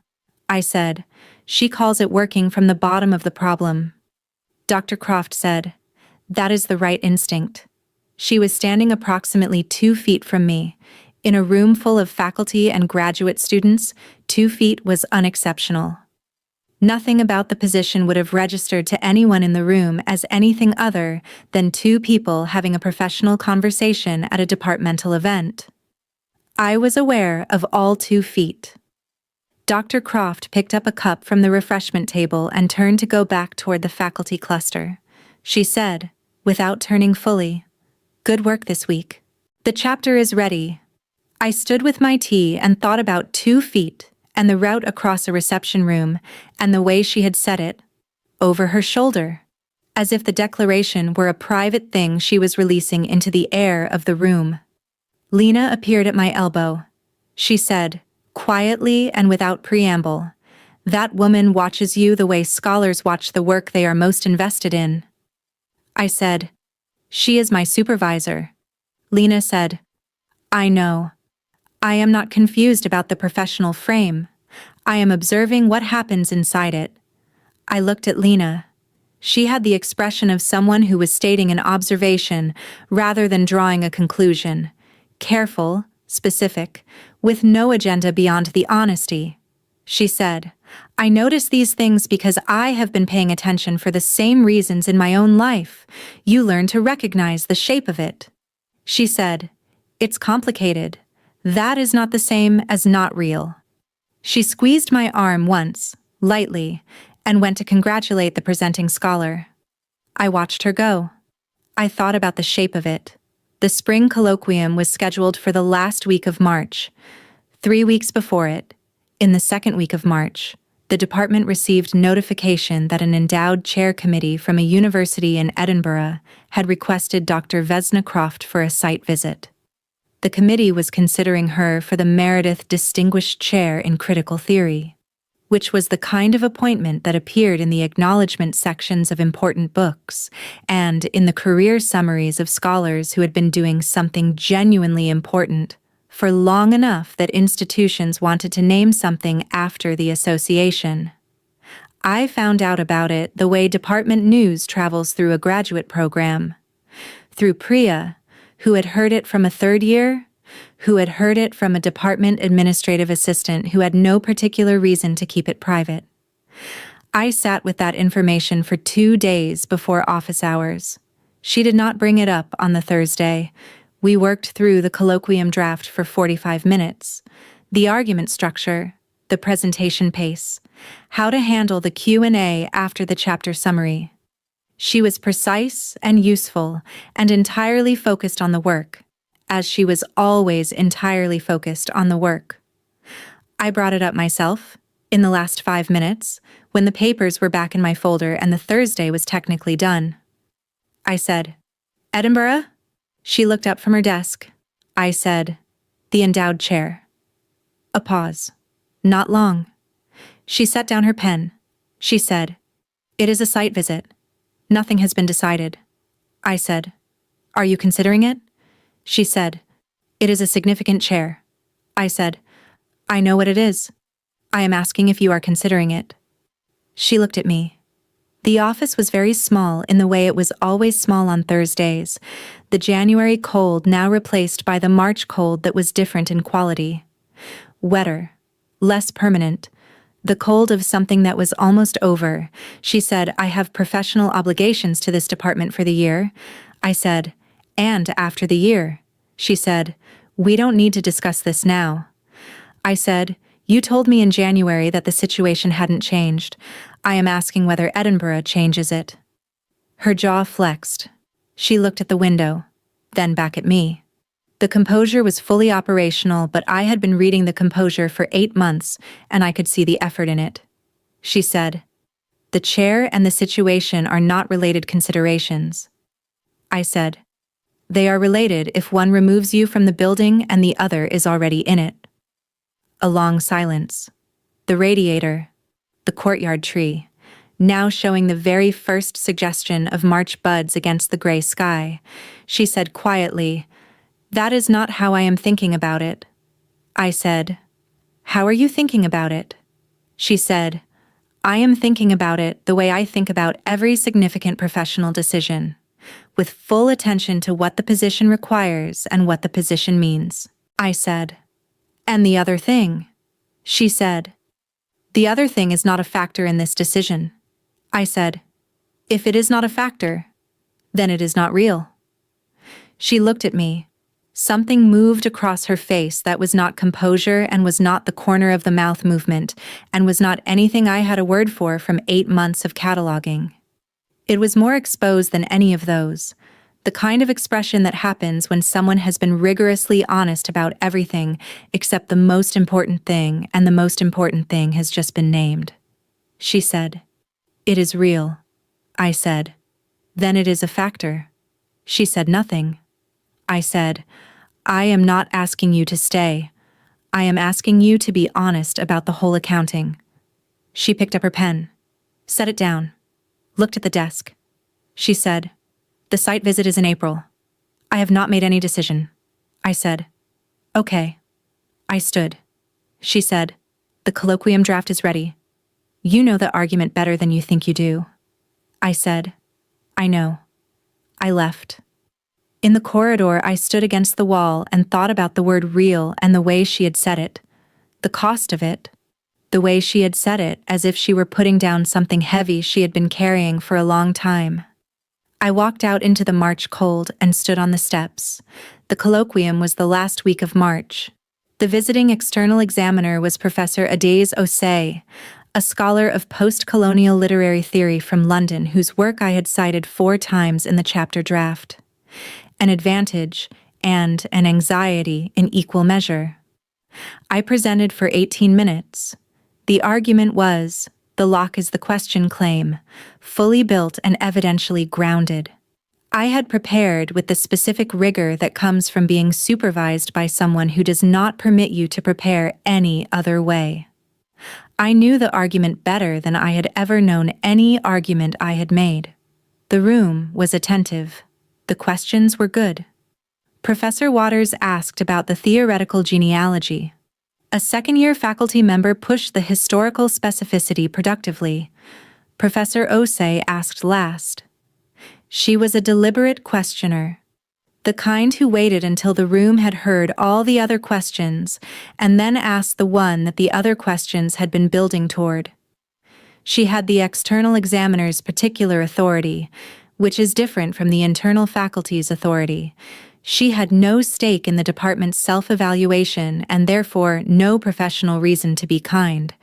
I said, she calls it working from the bottom of the problem. Dr. Croft said, that is the right instinct. She was standing approximately 2 feet from me. In a room full of faculty and graduate students, 2 feet was unexceptional. Nothing about the position would have registered to anyone in the room as anything other than 2 people having a professional conversation at a departmental event. I was aware of all 2 feet. Dr. Croft picked up a cup from the refreshment table and turned to go back toward the faculty cluster. She said, without turning fully, good work this week. The chapter is ready. I stood with my tea and thought about 2 feet and the route across a reception room and the way she had said it, over her shoulder, as if the declaration were a private thing she was releasing into the air of the room. Lena appeared at my elbow. She said, quietly and without preamble, that woman watches you the way scholars watch the work they are most invested in. I said, she is my supervisor. Lena said, I know. I am not confused about the professional frame. I am observing what happens inside it. I looked at Lena. She had the expression of someone who was stating an observation rather than drawing a conclusion. Careful, specific, with no agenda beyond the honesty. She said, I notice these things because I have been paying attention for the same reasons in my own life. You learn to recognize the shape of it. She said, it's complicated. That is not the same as not real. She squeezed my arm once, lightly, and went to congratulate the presenting scholar. I watched her go. I thought about the shape of it. The spring colloquium was scheduled for the last week of March. 3 weeks before it, in the second week of March, the department received notification that an endowed chair committee from a university in Edinburgh had requested Dr. Vesna Croft for a site visit. The committee was considering her for the Meredith Distinguished Chair in Critical Theory, which was the kind of appointment that appeared in the acknowledgement sections of important books and in the career summaries of scholars who had been doing something genuinely important for long enough that institutions wanted to name something after the association. I found out about it the way department news travels through a graduate program. Through Priya, who had heard it from a third year, who had heard it from a department administrative assistant who had no particular reason to keep it private. I sat with that information for 2 days before office hours. She did not bring it up on the Thursday. We worked through the colloquium draft for 45 minutes. The argument structure, the presentation pace, how to handle the Q&A after the chapter summary. She was precise and useful and entirely focused on the work, as she was always entirely focused on the work. I brought it up myself, in the last 5 minutes, when the papers were back in my folder and the Thursday was technically done. I said, Edinburgh? She looked up from her desk. I said, the endowed chair. A pause. Not long. She set down her pen. She said, it is a site visit. Nothing has been decided. I said, are you considering it? She said, it is a significant chair. I said, I know what it is. I am asking if you are considering it. She looked at me. The office was very small in the way it was always small on Thursdays, the January cold now replaced by the March cold that was different in quality. Wetter, less permanent, the cold of something that was almost over. She said, I have professional obligations to this department for the year. I said, and after the year. She said, we don't need to discuss this now. I said, you told me in January that the situation hadn't changed. I am asking whether Edinburgh changes it. Her jaw flexed. She looked at the window, then back at me. The composure was fully operational, but I had been reading the composure for 8 months, and I could see the effort in it. She said, the chair and the situation are not related considerations. I said, they are related if one removes you from the building and the other is already in it. A long silence. the radiator, the courtyard tree, now showing the very first suggestion of March buds against the gray sky. She said quietly, "That is not how I am thinking about it." I said, "How are you thinking about it?" She said, "I am thinking about it the way I think about every significant professional decision, with full attention to what the position requires and what the position means." I said, "And the other thing?" She said, "The other thing is not a factor in this decision." I said, "If it is not a factor, then it is not real." She looked at me. Something moved across her face that was not composure and was not the corner of the mouth movement and was not anything I had a word for from 8 months of cataloging. It was more exposed than any of those, the kind of expression that happens when someone has been rigorously honest about everything except the most important thing, and the most important thing has just been named. She said, "It is real." I said, "Then it is a factor." She said nothing. I said, "I am not asking you to stay. I am asking you to be honest about the whole accounting." She picked up her pen, set it down, looked at the desk. She said, "The site visit is in April. I have not made any decision." I said, "Okay." I stood. She said, "The colloquium draft is ready. You know the argument better than you think you do." I said, "I know." I left. In the corridor, I stood against the wall and thought about the word real and the way she had said it, the cost of it, the way she had said it as if she were putting down something heavy she had been carrying for a long time. I walked out into the March cold and stood on the steps. The colloquium was the last week of March. The visiting external examiner was Professor Adès Osei, a scholar of post-colonial literary theory from London whose work I had cited 4 times in the chapter draft. An advantage and an anxiety in equal measure. I presented for 18 minutes. The argument was, the lock is the question claim, fully built and evidentially grounded. I had prepared with the specific rigor that comes from being supervised by someone who does not permit you to prepare any other way. I knew the argument better than I had ever known any argument I had made. The room was attentive. The questions were good. Professor Waters asked about the theoretical genealogy. A second-year faculty member pushed the historical specificity productively. Professor Osei asked last. She was a deliberate questioner, the kind who waited until the room had heard all the other questions and then asked the one that the other questions had been building toward. She had the external examiner's particular authority, which is different from the internal faculty's authority. She had no stake in the department's self-evaluation and therefore no professional reason to be kind.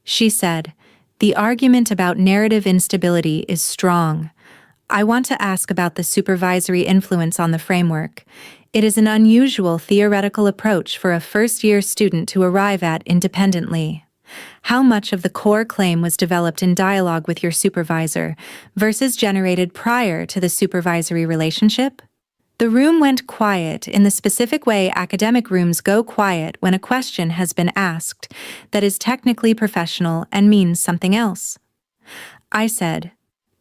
She said, "The argument about narrative instability is strong. I want to ask about the supervisory influence on the framework. It is an unusual theoretical approach for a first-year student to arrive at independently. How much of the core claim was developed in dialogue with your supervisor versus generated prior to the supervisory relationship?" The room went quiet in the specific way academic rooms go quiet when a question has been asked that is technically professional and means something else. I said,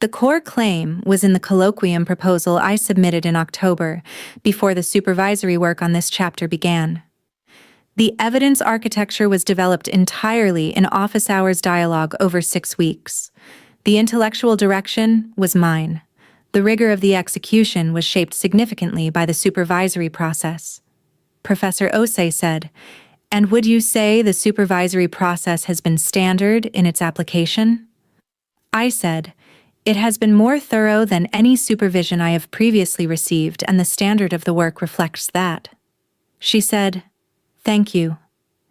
"The core claim was in the colloquium proposal I submitted in October, before the supervisory work on this chapter began. The evidence architecture was developed entirely in office hours dialogue over 6 weeks. The intellectual direction was mine. The rigor of the execution was shaped significantly by the supervisory process." Professor Osei said, "And would you say the supervisory process has been standard in its application?" I said, "It has been more thorough than any supervision I have previously received, and the standard of the work reflects that." She said, "Thank you."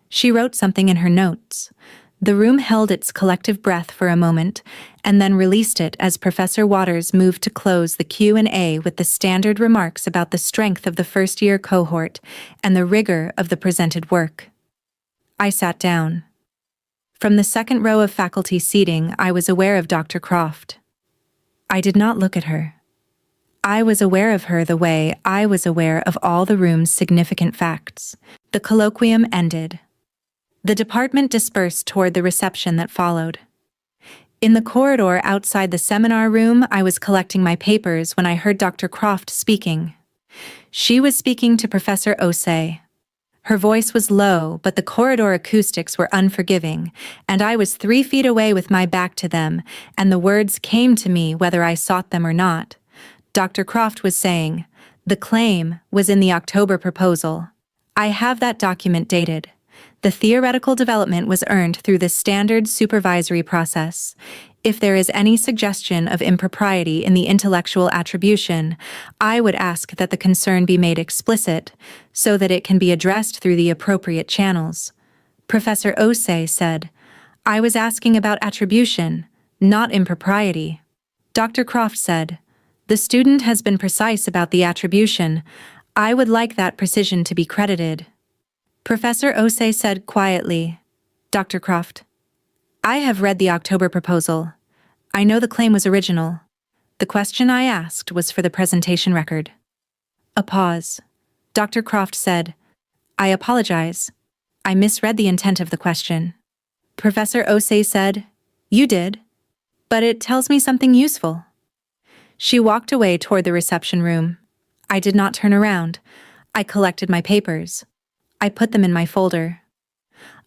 She wrote something in her notes. The room held its collective breath for a moment, and then released it as Professor Waters moved to close the Q&A with the standard remarks about the strength of the first-year cohort and the rigor of the presented work. I sat down. From the second row of faculty seating, I was aware of Dr. Croft. I did not look at her. I was aware of her the way I was aware of all the room's significant facts. The colloquium ended. The department dispersed toward the reception that followed. In the corridor outside the seminar room, I was collecting my papers when I heard Dr. Croft speaking. She was speaking to Professor Osei. Her voice was low, but the corridor acoustics were unforgiving, and I was 3 feet away with my back to them, and the words came to me whether I sought them or not. Dr. Croft was saying, "The claim was in the October proposal. I have that document dated. The theoretical development was earned through the standard supervisory process. If there is any suggestion of impropriety in the intellectual attribution, I would ask that the concern be made explicit, so that it can be addressed through the appropriate channels." Professor Osei said, "I was asking about attribution, not impropriety." Dr. Croft said, "The student has been precise about the attribution. I would like that precision to be credited." Professor Osei said quietly, "Dr. Croft, I have read the October proposal. I know the claim was original. The question I asked was for the presentation record." A pause. Dr. Croft said, "I apologize. I misread the intent of the question." Professor Osei said, "You did, but it tells me something useful." She walked away toward the reception room. I did not turn around. I collected my papers. I put them in my folder.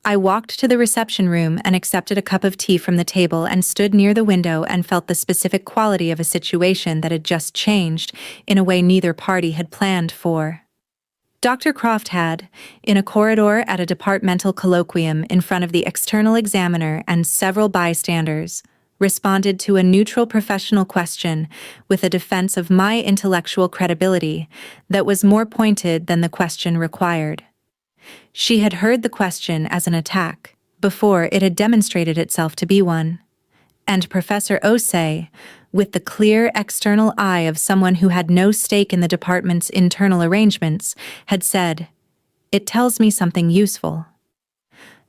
I walked to the reception room and accepted a cup of tea from the table and stood near the window and felt the specific quality of a situation that had just changed in a way neither party had planned for. Dr. Croft had, in a corridor at a departmental colloquium in front of the external examiner and several bystanders, responded to a neutral professional question with a defense of my intellectual credibility that was more pointed than the question required. She had heard the question as an attack, before it had demonstrated itself to be one. And Professor Osei, with the clear external eye of someone who had no stake in the department's internal arrangements, had said, "It tells me something useful."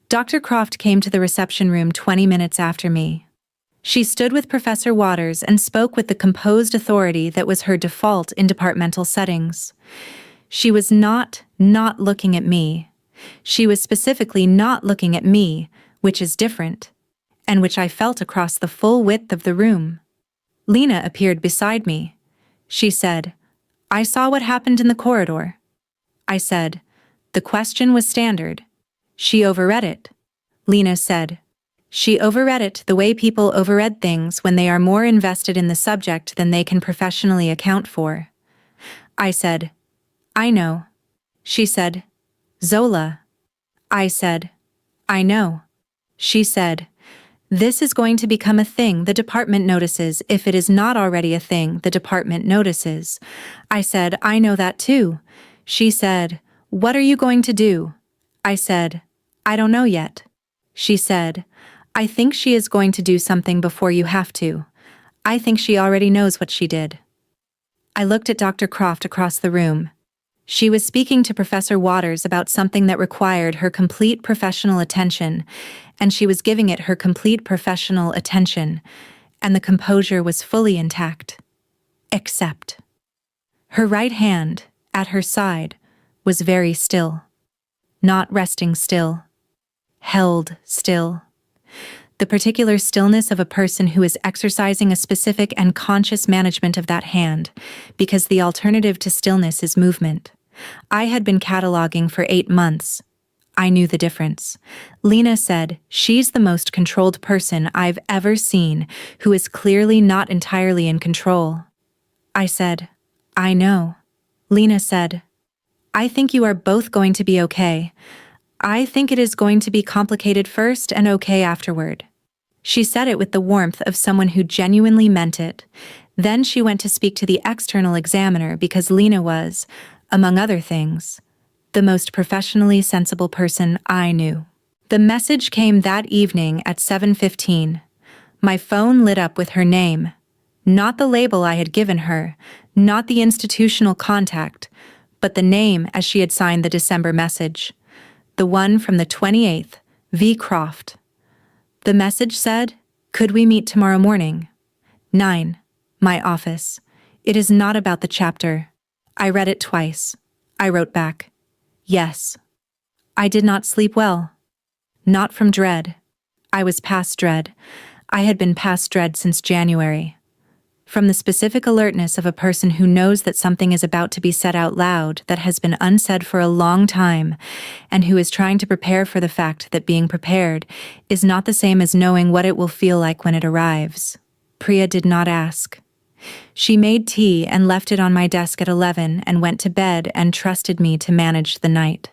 Dr. Croft came to the reception room 20 minutes after me. She stood with Professor Waters and spoke with the composed authority that was her default in departmental settings. She was not looking at me. She was specifically not looking at me, which is different, and which I felt across the full width of the room. Lena appeared beside me. She said, "I saw what happened in the corridor." I said, "The question was standard." She overread it. Lena said, "She overread it the way people overread things when they are more invested in the subject than they can professionally account for." I said, "I know." She said, "Zola." I said, "I know." She said, "This is going to become a thing the department notices if it is not already a thing the department notices." I said, "I know that too." She said, "What are you going to do?" I said, "I don't know yet." She said, "I think she is going to do something before you have to. I think she already knows what she did." I looked at Dr. Croft across the room. She was speaking to Professor Waters about something that required her complete professional attention, and she was giving it her complete professional attention, and the composure was fully intact. Except her right hand, at her side, was very still. Not resting still. Held still. The particular stillness of a person who is exercising a specific and conscious management of that hand, because the alternative to stillness is movement. I had been cataloging for 8 months. I knew the difference. Lena said, "She's the most controlled person I've ever seen, who is clearly not entirely in control." I said, "I know." Lena said, "I think you are both going to be okay. I think it is going to be complicated first and okay afterward." She said it with the warmth of someone who genuinely meant it. Then she went to speak to the external examiner because Lena was, among other things, the most professionally sensible person I knew. The message came that evening at 7:15. My phone lit up with her name. Not the label I had given her, not the institutional contact, but the name as she had signed the December message. The one from the 28th, V. Croft. The message said, "Could we meet tomorrow morning? 9. My office. It is not about the chapter." I read it twice. I wrote back, "Yes." I did not sleep well. Not from dread. I was past dread. I had been past dread since January. From the specific alertness of a person who knows that something is about to be said out loud that has been unsaid for a long time, and who is trying to prepare for the fact that being prepared is not the same as knowing what it will feel like when it arrives. Priya did not ask. She made tea and left it on my desk at 11 and went to bed and trusted me to manage the night.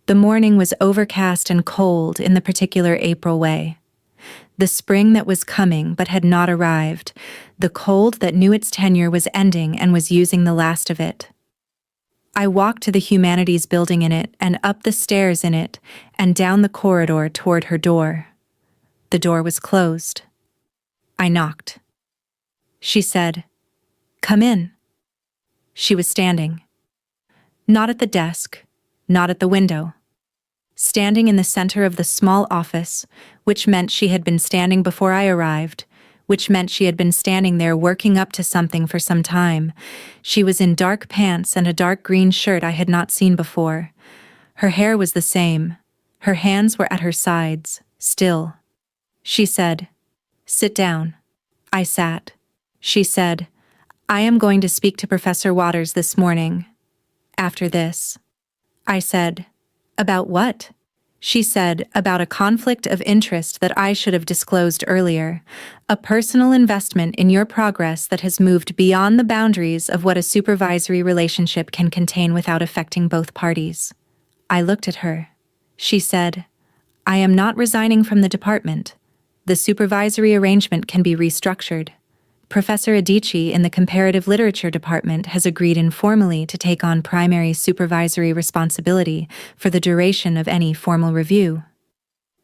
The morning was overcast and cold in the particular April way. The spring that was coming but had not arrived, the cold that knew its tenure was ending and was using the last of it. I walked to the humanities building in it and up the stairs in it and down the corridor toward her door. The door was closed. I knocked. She said, "Come in." She was standing. Not at the desk, not at the window. Standing in the center of the small office, which meant she had been standing before I arrived, which meant she had been standing there working up to something for some time. She was in dark pants and a dark green shirt I had not seen before. Her hair was the same. Her hands were at her sides, still. She said, "Sit down." I sat. She said, "I am going to speak to Professor Waters this morning. After this." I said, "About what?" She said, "About a conflict of interest that I should have disclosed earlier, a personal investment in your progress that has moved beyond the boundaries of what a supervisory relationship can contain without affecting both parties." I looked at her. She said, "I am not resigning from the department. The supervisory arrangement can be restructured. Professor Adichie in the Comparative Literature Department has agreed informally to take on primary supervisory responsibility for the duration of any formal review.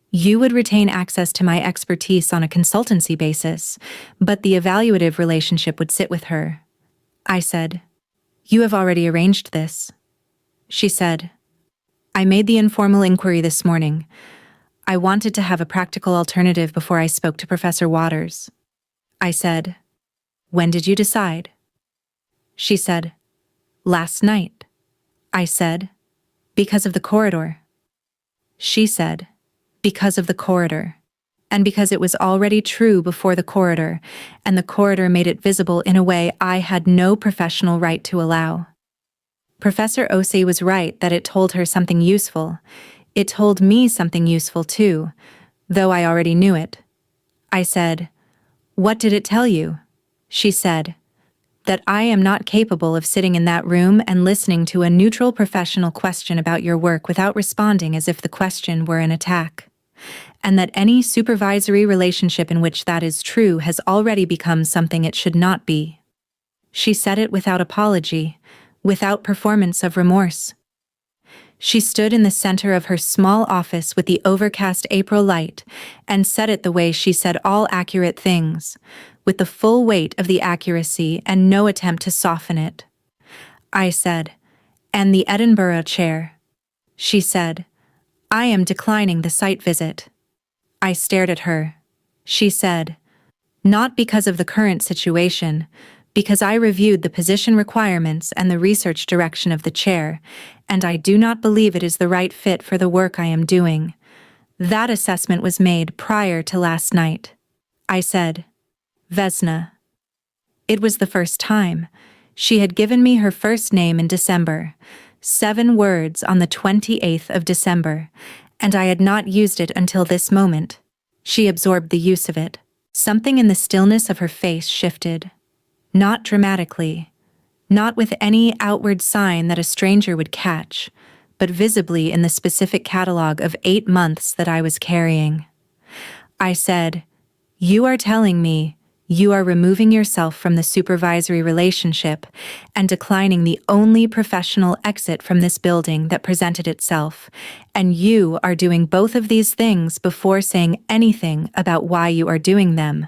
You would retain access to my expertise on a consultancy basis, but the evaluative relationship would sit with her." I said, "You have already arranged this." She said, "I made the informal inquiry this morning. I wanted to have a practical alternative before I spoke to Professor Waters." I said, "When did you decide?" She said, "Last night." I said, "Because of the corridor." She said, "Because of the corridor." And because it was already true before the corridor, and the corridor made it visible in a way I had no professional right to allow. Professor Osei was right that it told her something useful. It told me something useful too, though I already knew it. I said, "What did it tell you?" She said, "That I am not capable of sitting in that room and listening to a neutral professional question about your work without responding as if the question were an attack. And that any supervisory relationship in which that is true has already become something it should not be." She said it without apology, without performance of remorse. She stood in the center of her small office with the overcast April light and said it the way she said all accurate things, with the full weight of the accuracy and no attempt to soften it. I said, "And the Edinburgh chair?" She said, "I am declining the site visit." I stared at her. She said, "Not because of the current situation, because I reviewed the position requirements and the research direction of the chair, and I do not believe it is the right fit for the work I am doing. That assessment was made prior to last night." I said, "Vesna." It was the first time. She had given me her first name in December, 7 words on the 28th of December, and I had not used it until this moment. She absorbed the use of it. Something in the stillness of her face shifted. Not dramatically, not with any outward sign that a stranger would catch, but visibly in the specific catalog of 8 months that I was carrying. I said, "You are telling me you are removing yourself from the supervisory relationship and declining the only professional exit from this building that presented itself, and you are doing both of these things before saying anything about why you are doing them."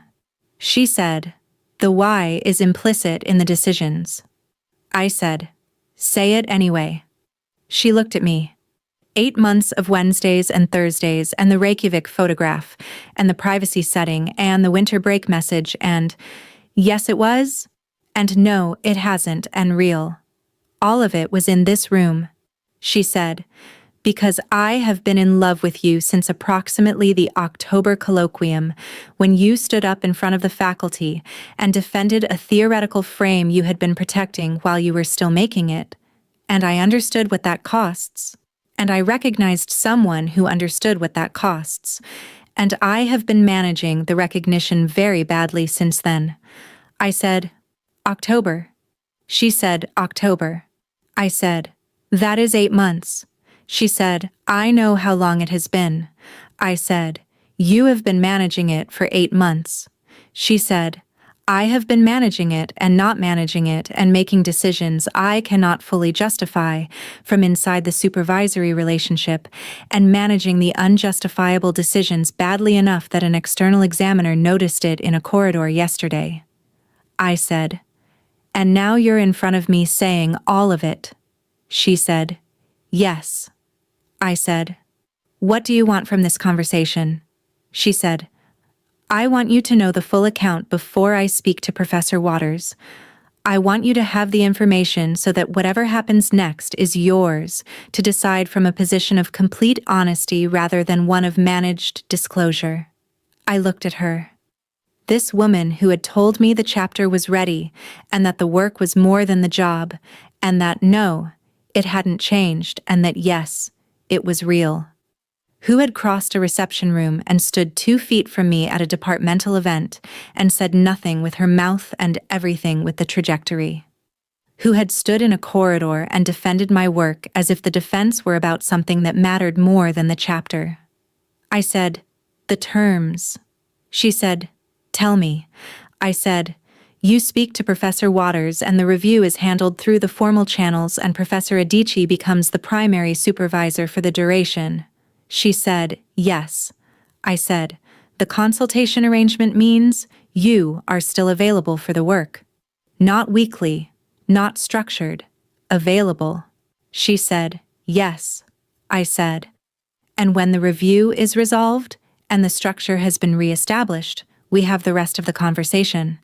She said, "The why is implicit in the decisions." I said, "Say it anyway." She looked at me. 8 months of Wednesdays and Thursdays and the Reykjavik photograph and the privacy setting and the winter break message and, yes it was, and no it hasn't and real. All of it was in this room. She said, Because I have been in love with you since approximately the October colloquium, when you stood up in front of the faculty and defended a theoretical frame you had been protecting while you were still making it. And I understood what that costs. And I recognized someone who understood what that costs. And I have been managing the recognition very badly since then. I said, October. She said, October. I said, that is 8 months. She said, I know how long it has been. I said, you have been managing it for 8 months. She said, I have been managing it and not managing it and making decisions I cannot fully justify from inside the supervisory relationship and managing the unjustifiable decisions badly enough that an external examiner noticed it in a corridor yesterday. I said, and now you're in front of me saying all of it. She said, yes. I said, what do you want from this conversation? She said, I want you to know the full account before I speak to Professor Waters. I want you to have the information so that whatever happens next is yours to decide from a position of complete honesty rather than one of managed disclosure. I looked at her. This woman who had told me the chapter was ready and that the work was more than the job, and that no, it hadn't changed, and that yes, it was real. Who had crossed a reception room and stood 2 feet from me at a departmental event and said nothing with her mouth and everything with the trajectory. Who had stood in a corridor and defended my work as if the defense were about something that mattered more than the chapter. I said, the terms. She said, tell me. I said, you speak to Professor Waters and the review is handled through the formal channels and Professor Adichie becomes the primary supervisor for the duration. She said, yes. I said, the consultation arrangement means you are still available for the work. Not weekly, not structured, available. She said, yes. I said, and when the review is resolved and the structure has been reestablished, we have the rest of the conversation,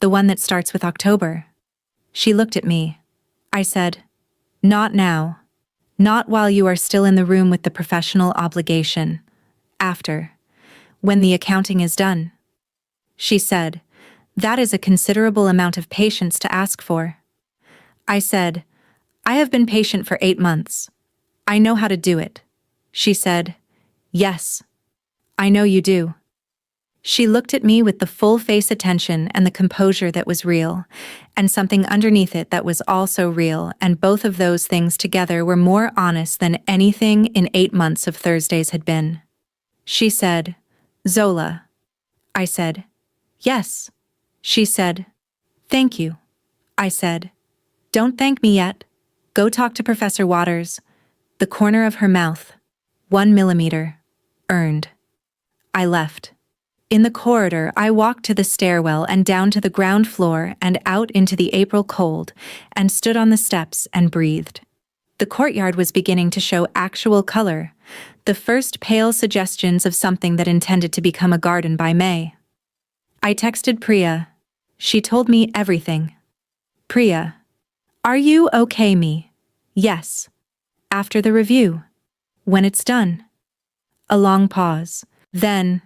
the one that starts with October. She looked at me. I said, not now. Not while you are still in the room with the professional obligation. After. When the accounting is done. She said, that is a considerable amount of patience to ask for. I said, I have been patient for 8 months. I know how to do it. She said, yes. I know you do. She looked at me with the full face attention and the composure that was real, and something underneath it that was also real, and both of those things together were more honest than anything in 8 months of Thursdays had been. She said, Zola. I said, yes. She said, thank you. I said, don't thank me yet. Go talk to Professor Waters. The corner of her mouth. 1 millimeter. Earned. I left. In the corridor, I walked to the stairwell and down to the ground floor and out into the April cold and stood on the steps and breathed. The courtyard was beginning to show actual color, the first pale suggestions of something that intended to become a garden by May. I texted Priya. She told me everything. Priya. Are you okay, me? Yes. After the review. When it's done. A long pause. Then,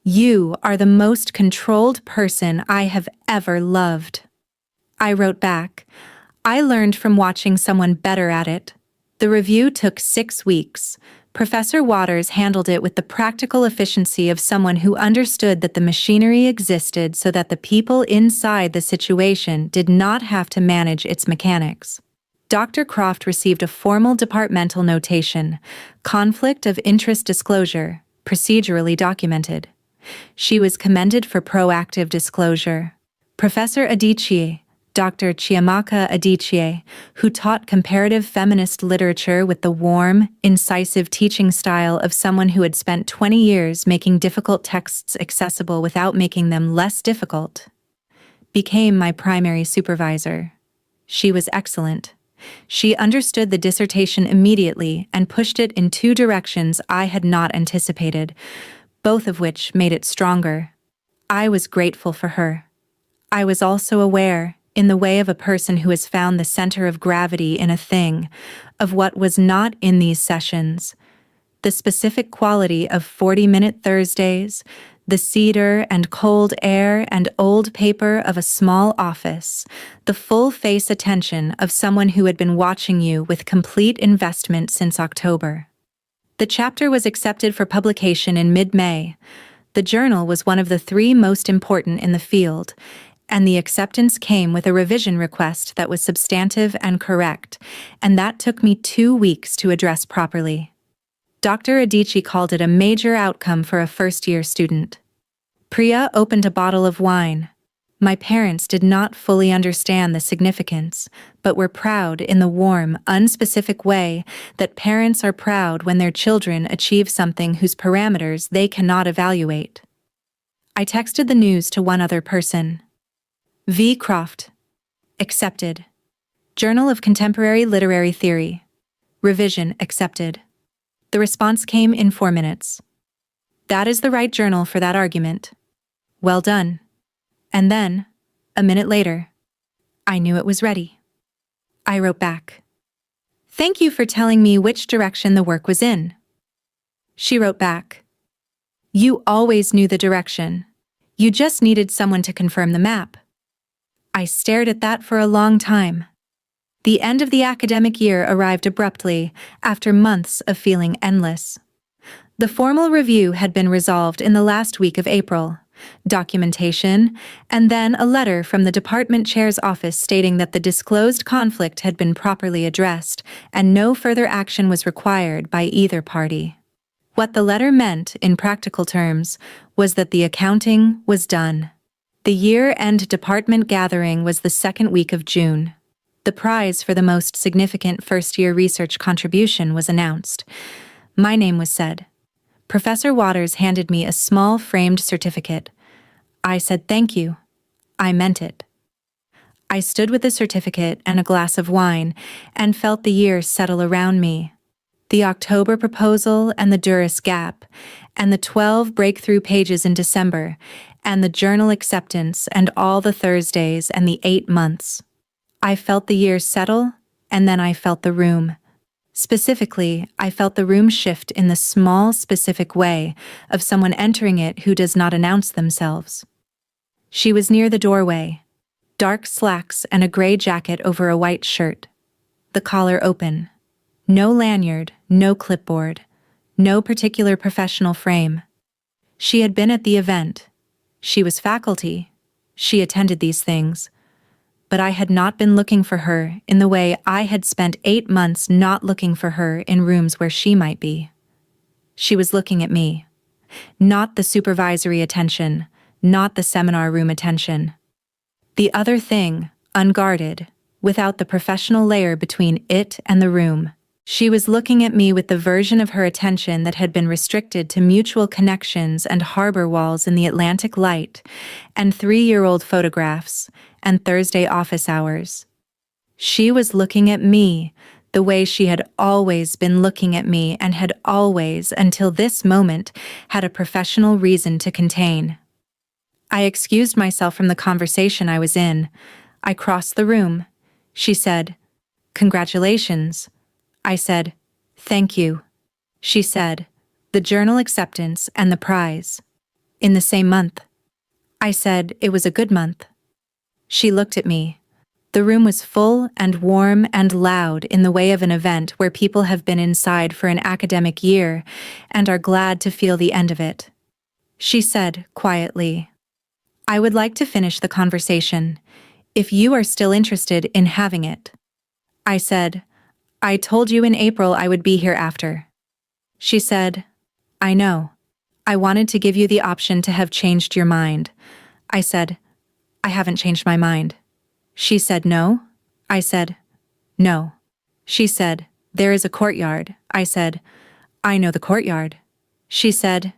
you are the most controlled person I have ever loved. I wrote back, I learned from watching someone better at it. The review took 6 weeks. Professor Waters handled it with the practical efficiency of someone who understood that the machinery existed so that the people inside the situation did not have to manage its mechanics. Dr. Croft received a formal departmental notation, conflict of interest disclosure, procedurally documented. She was commended for proactive disclosure. Professor Adichie, Dr. Chiamaka Adichie, who taught comparative feminist literature with the warm, incisive teaching style of someone who had spent 20 years making difficult texts accessible without making them less difficult, became my primary supervisor. She was excellent. She understood the dissertation immediately and pushed it in 2 directions I had not anticipated, both of which made it stronger. I was grateful for her. I was also aware, in the way of a person who has found the center of gravity in a thing, of what was not in these sessions. The specific quality of 40-minute Thursdays, the cedar and cold air and old paper of a small office, the full-face attention of someone who had been watching you with complete investment since October. The chapter was accepted for publication in mid-May. The journal was one of the 3 most important in the field, and the acceptance came with a revision request that was substantive and correct, and that took me 2 weeks to address properly. Dr. Adichie called it a major outcome for a first-year student. Priya opened a bottle of wine. My parents did not fully understand the significance, but were proud in the warm, unspecific way that parents are proud when their children achieve something whose parameters they cannot evaluate. I texted the news to one other person. V. Croft. Accepted. Journal of Contemporary Literary Theory. Revision accepted. The response came in 4 minutes. That is the right journal for that argument. Well done. And then, a minute later, I knew it was ready. I wrote back. Thank you for telling me which direction the work was in. She wrote back. You always knew the direction. You just needed someone to confirm the map. I stared at that for a long time. The end of the academic year arrived abruptly, after months of feeling endless. The formal review had been resolved in the last week of April. Documentation, and then a letter from the department chair's office stating that the disclosed conflict had been properly addressed, and no further action was required by either party. What the letter meant, in practical terms, was that the accounting was done. The year-end department gathering was the 2nd week of June. The prize for the most significant first-year research contribution was announced. My name was said. Professor Waters handed me a small framed certificate. I said thank you. I meant it. I stood with the certificate and a glass of wine and felt the year settle around me. The October proposal and the Duras gap, and the 12 breakthrough pages in December, and the journal acceptance and all the Thursdays and the 8 months. I felt the year settle, and then I felt the room. Specifically, I felt the room shift in the small, specific way of someone entering it who does not announce themselves. She was near the doorway, dark slacks and a gray jacket over a white shirt. The collar open. No lanyard, no clipboard, no particular professional frame. She had been at the event. She was faculty. She attended these things. But I had not been looking for her in the way I had spent 8 months not looking for her in rooms where she might be. She was looking at me. Not the supervisory attention, not the seminar room attention. The other thing, unguarded, without the professional layer between it and the room. She was looking at me with the version of her attention that had been restricted to mutual connections and harbor walls in the Atlantic light, and 3-year-old photographs, and Thursday office hours. She was looking at me, the way she had always been looking at me and had always, until this moment, had a professional reason to contain. I excused myself from the conversation I was in. I crossed the room. She said, "Congratulations." I said, "Thank you." She said, "The journal acceptance and the prize." In the same month. I said it was a good month. She looked at me. The room was full and warm and loud in the way of an event where people have been inside for an academic year and are glad to feel the end of it. She said, quietly, "I would like to finish the conversation, if you are still interested in having it." I said, "I told you in April I would be here after." She said, "I know. I wanted to give you the option to have changed your mind." I said, "I haven't changed my mind." She said, "No?" I said, "No." She said, "There is a courtyard." I said, "I know the courtyard." She said,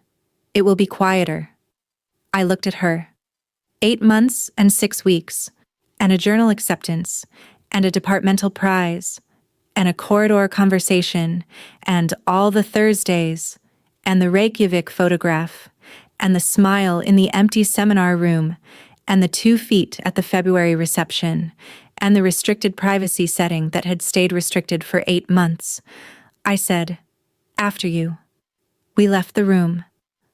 "It will be quieter." I looked at her. 8 months and 6 weeks, and a journal acceptance, and a departmental prize, and a corridor conversation, and all the Thursdays, and the Reykjavik photograph, and the smile in the empty seminar room, and the 2 feet at the February reception, and the restricted privacy setting that had stayed restricted for 8 months. I said, "After you." We left the room.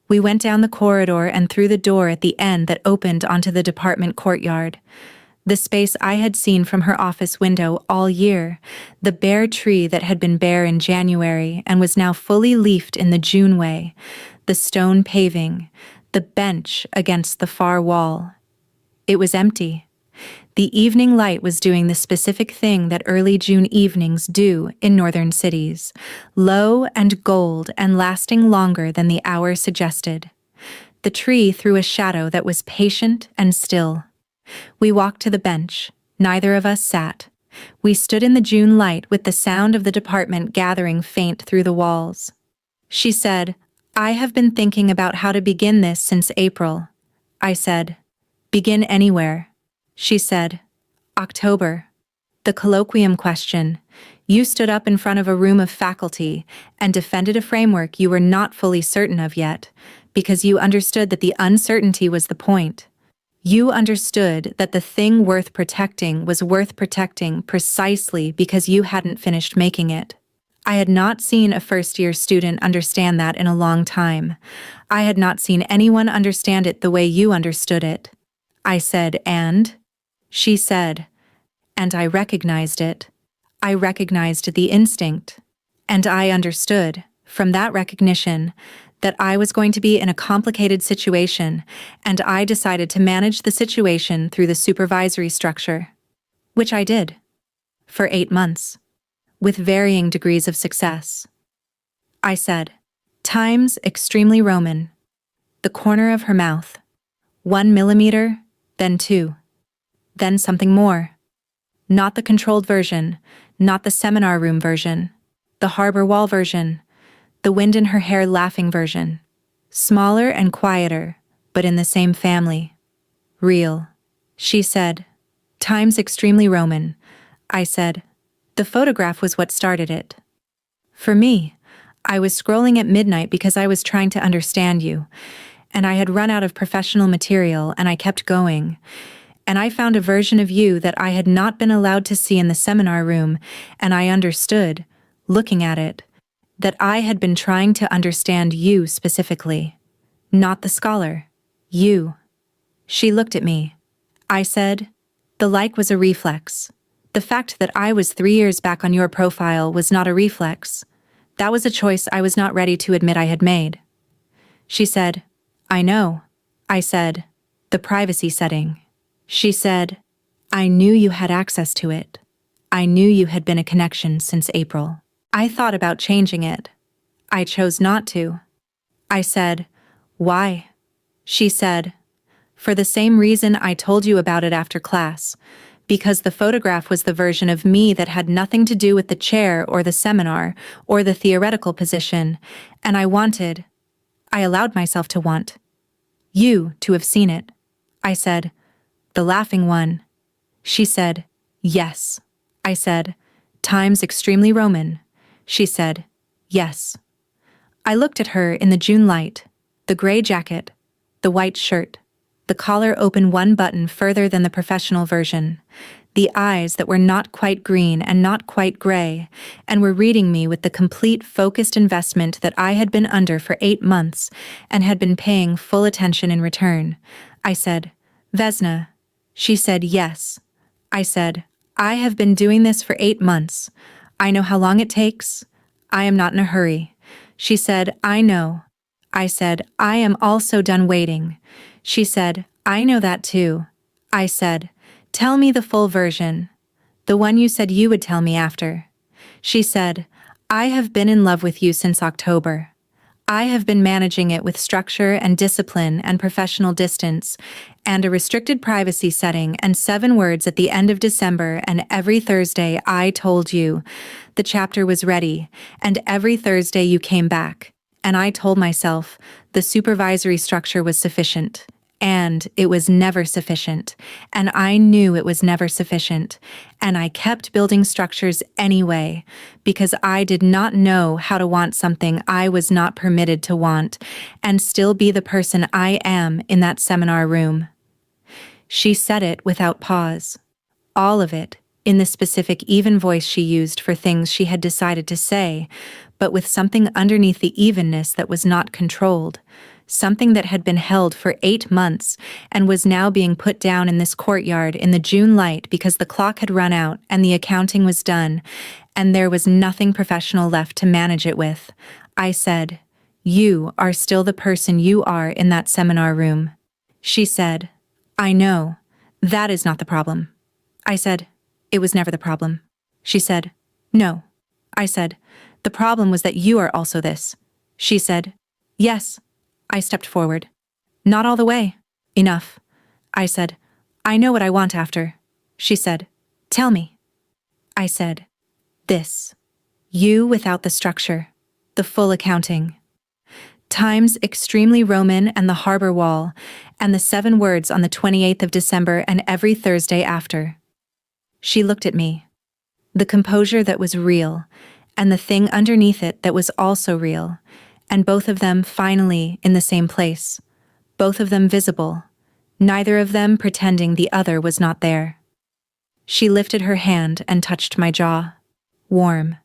We went down the corridor and through the door at the end that opened onto the department courtyard. The space I had seen from her office window all year, the bare tree that had been bare in January and was now fully leafed in the June way, the stone paving, the bench against the far wall. It was empty. The evening light was doing the specific thing that early June evenings do in northern cities, low and gold and lasting longer than the hour suggested. The tree threw a shadow that was patient and still. We walked to the bench. Neither of us sat. We stood in the June light with the sound of the department gathering faint through the walls. She said, "I have been thinking about how to begin this since April." I said, "Begin anywhere." She said, "October." The colloquium question. You stood up in front of a room of faculty and defended a framework you were not fully certain of yet, because you understood that the uncertainty was the point. You understood that the thing worth protecting was worth protecting precisely because you hadn't finished making it. I had not seen a first-year student understand that in a long time. I had not seen anyone understand it the way you understood it. I said, "And?" She said, "And I recognized it. I recognized the instinct. And I understood, from that recognition, that I was going to be in a complicated situation, and I decided to manage the situation through the supervisory structure. Which I did. For 8 months. With varying degrees of success." I said, "Times extremely Roman." The corner of her mouth. 1 millimeter, then 2. Then something more. Not the controlled version, not the seminar room version, the harbor wall version, the wind in her hair laughing version. Smaller and quieter, but in the same family. Real. She said, "Times extremely Roman." I said, "The photograph was what started it." For me, I was scrolling at midnight because I was trying to understand you, and I had run out of professional material and I kept going. And I found a version of you that I had not been allowed to see in the seminar room, and I understood, looking at it, that I had been trying to understand you specifically. Not the scholar. You. She looked at me. I said, "The like was a reflex. The fact that I was 3 years back on your profile was not a reflex. That was a choice I was not ready to admit I had made." She said, "I know." I said, "The privacy setting." She said, "I knew you had access to it. I knew you had been a connection since April. I thought about changing it. I chose not to." I said, "Why?" She said, "For the same reason I told you about it after class, because the photograph was the version of me that had nothing to do with the chair or the seminar or the theoretical position, and I allowed myself to want, you to have seen it." I said, "The laughing one." She said, "Yes." I said, "Times extremely Roman." She said, "Yes." I looked at her in the June light, the gray jacket, the white shirt, the collar open 1 button further than the professional version, the eyes that were not quite green and not quite gray, and were reading me with the complete focused investment that I had been under for 8 months and had been paying full attention in return. I said, "Vesna." She said, "Yes." I said, "I have been doing this for 8 months. I know how long it takes. I am not in a hurry." She said, "I know." I said, "I am also done waiting." She said, "I know that too." I said, "Tell me the full version. The one you said you would tell me after." She said, "I have been in love with you since October. I have been managing it with structure and discipline and professional distance, and a restricted privacy setting and 7 words at the end of December, and every Thursday I told you the chapter was ready, and every Thursday you came back, and I told myself the supervisory structure was sufficient. And it was never sufficient, and I knew it was never sufficient, and I kept building structures anyway, because I did not know how to want something I was not permitted to want, and still be the person I am in that seminar room. She said it without pause. All of it, in the specific even voice she used for things she had decided to say, but with something underneath the evenness that was not controlled, something that had been held for 8 months and was now being put down in this courtyard in the June light because the clock had run out and the accounting was done, and there was nothing professional left to manage it with. I said, "You are still the person you are in that seminar room." She said, "I know. That is not the problem." I said, "It was never the problem." She said, "No." I said, "The problem was that you are also this." She said, "Yes." I stepped forward. "Not all the way." "Enough." I said, "I know what I want after." She said, "Tell me." I said, "This. You without the structure. The full accounting. Times extremely Roman and the harbor wall, and the 7 words on the 28th of December and every Thursday after." She looked at me. The composure that was real, and the thing underneath it that was also real, and both of them finally in the same place, both of them visible, neither of them pretending the other was not there. She lifted her hand and touched my jaw. Warm,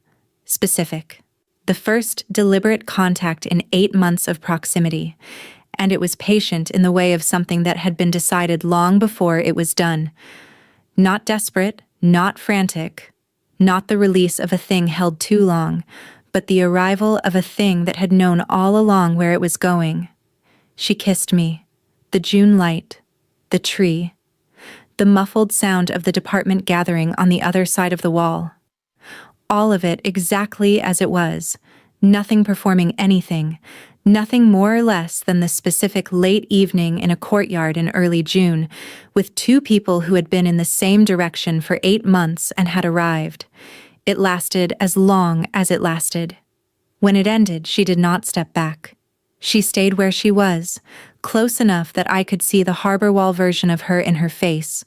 specific. The first deliberate contact in 8 months of proximity, and it was patient in the way of something that had been decided long before it was done. Not desperate, not frantic, not the release of a thing held too long, but the arrival of a thing that had known all along where it was going. She kissed me. The June light, the tree, the muffled sound of the department gathering on the other side of the wall. All of it exactly as it was, nothing performing anything, nothing more or less than the specific late evening in a courtyard in early June, with 2 people who had been in the same direction for 8 months and had arrived. It lasted as long as it lasted. When it ended, she did not step back. She stayed where she was, close enough that I could see the harbor wall version of her in her face,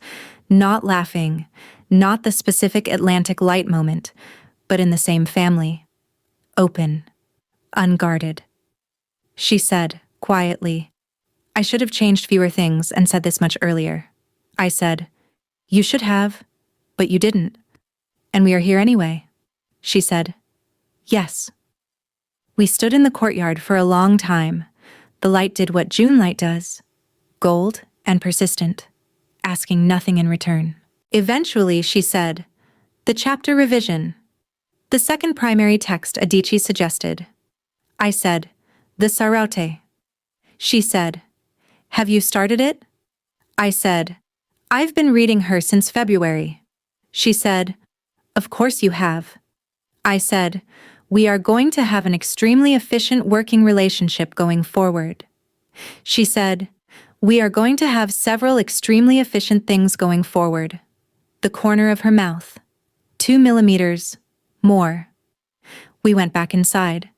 not laughing, not the specific Atlantic light moment, but in the same family. Open. Unguarded. She said, quietly, "I should have changed fewer things and said this much earlier." I said, "You should have, but you didn't. And we are here anyway." She said, "Yes." We stood in the courtyard for a long time. The light did what June light does, gold and persistent, asking nothing in return. Eventually, she said, "The chapter revision. The second primary text Adichie suggested." I said, "The Sarote." She said, "Have you started it?" I said, "I've been reading her since February." She said, "Of course you have." I said, "We are going to have an extremely efficient working relationship going forward." She said, "We are going to have several extremely efficient things going forward." The corner of her mouth. 2 millimeters. More. We went back inside.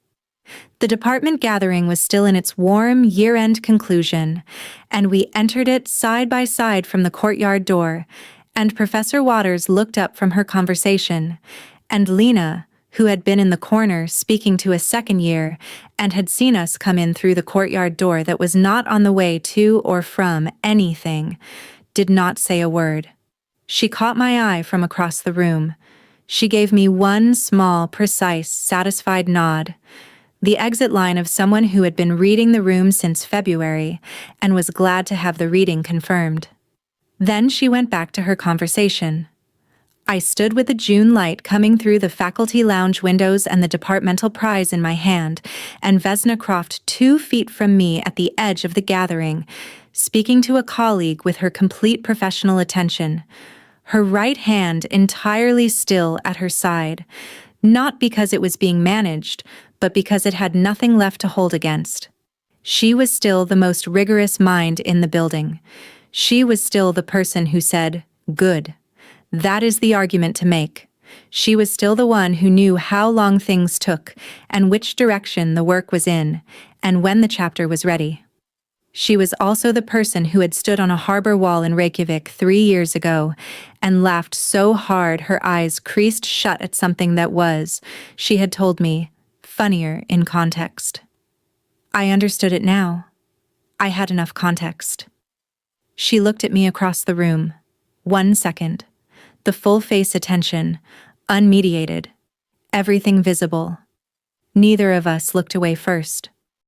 The department gathering was still in its warm year-end conclusion, and we entered it side by side from the courtyard door, and Professor Waters looked up from her conversation, and Lena, who had been in the corner speaking to a second year and had seen us come in through the courtyard door that was not on the way to or from anything, did not say a word. She caught my eye from across the room. She gave me one small, precise, satisfied nod, the exit line of someone who had been reading the room since February and was glad to have the reading confirmed. Then she went back to her conversation. I stood with the June light coming through the faculty lounge windows and the departmental prize in my hand, and Vesna Croft 2 feet from me at the edge of the gathering, speaking to a colleague with her complete professional attention, her right hand entirely still at her side, not because it was being managed, but because it had nothing left to hold against. She was still the most rigorous mind in the building. She was still the person who said, "Good. That is the argument to make." She was still the one who knew how long things took and which direction the work was in, and when the chapter was ready. She was also the person who had stood on a harbor wall in Reykjavik 3 years ago and laughed so hard her eyes creased shut at something that was, she had told me, funnier in context. I understood it now. I had enough context. She looked at me across the room. 1 second. The full face attention, unmediated. Everything visible. Neither of us looked away first.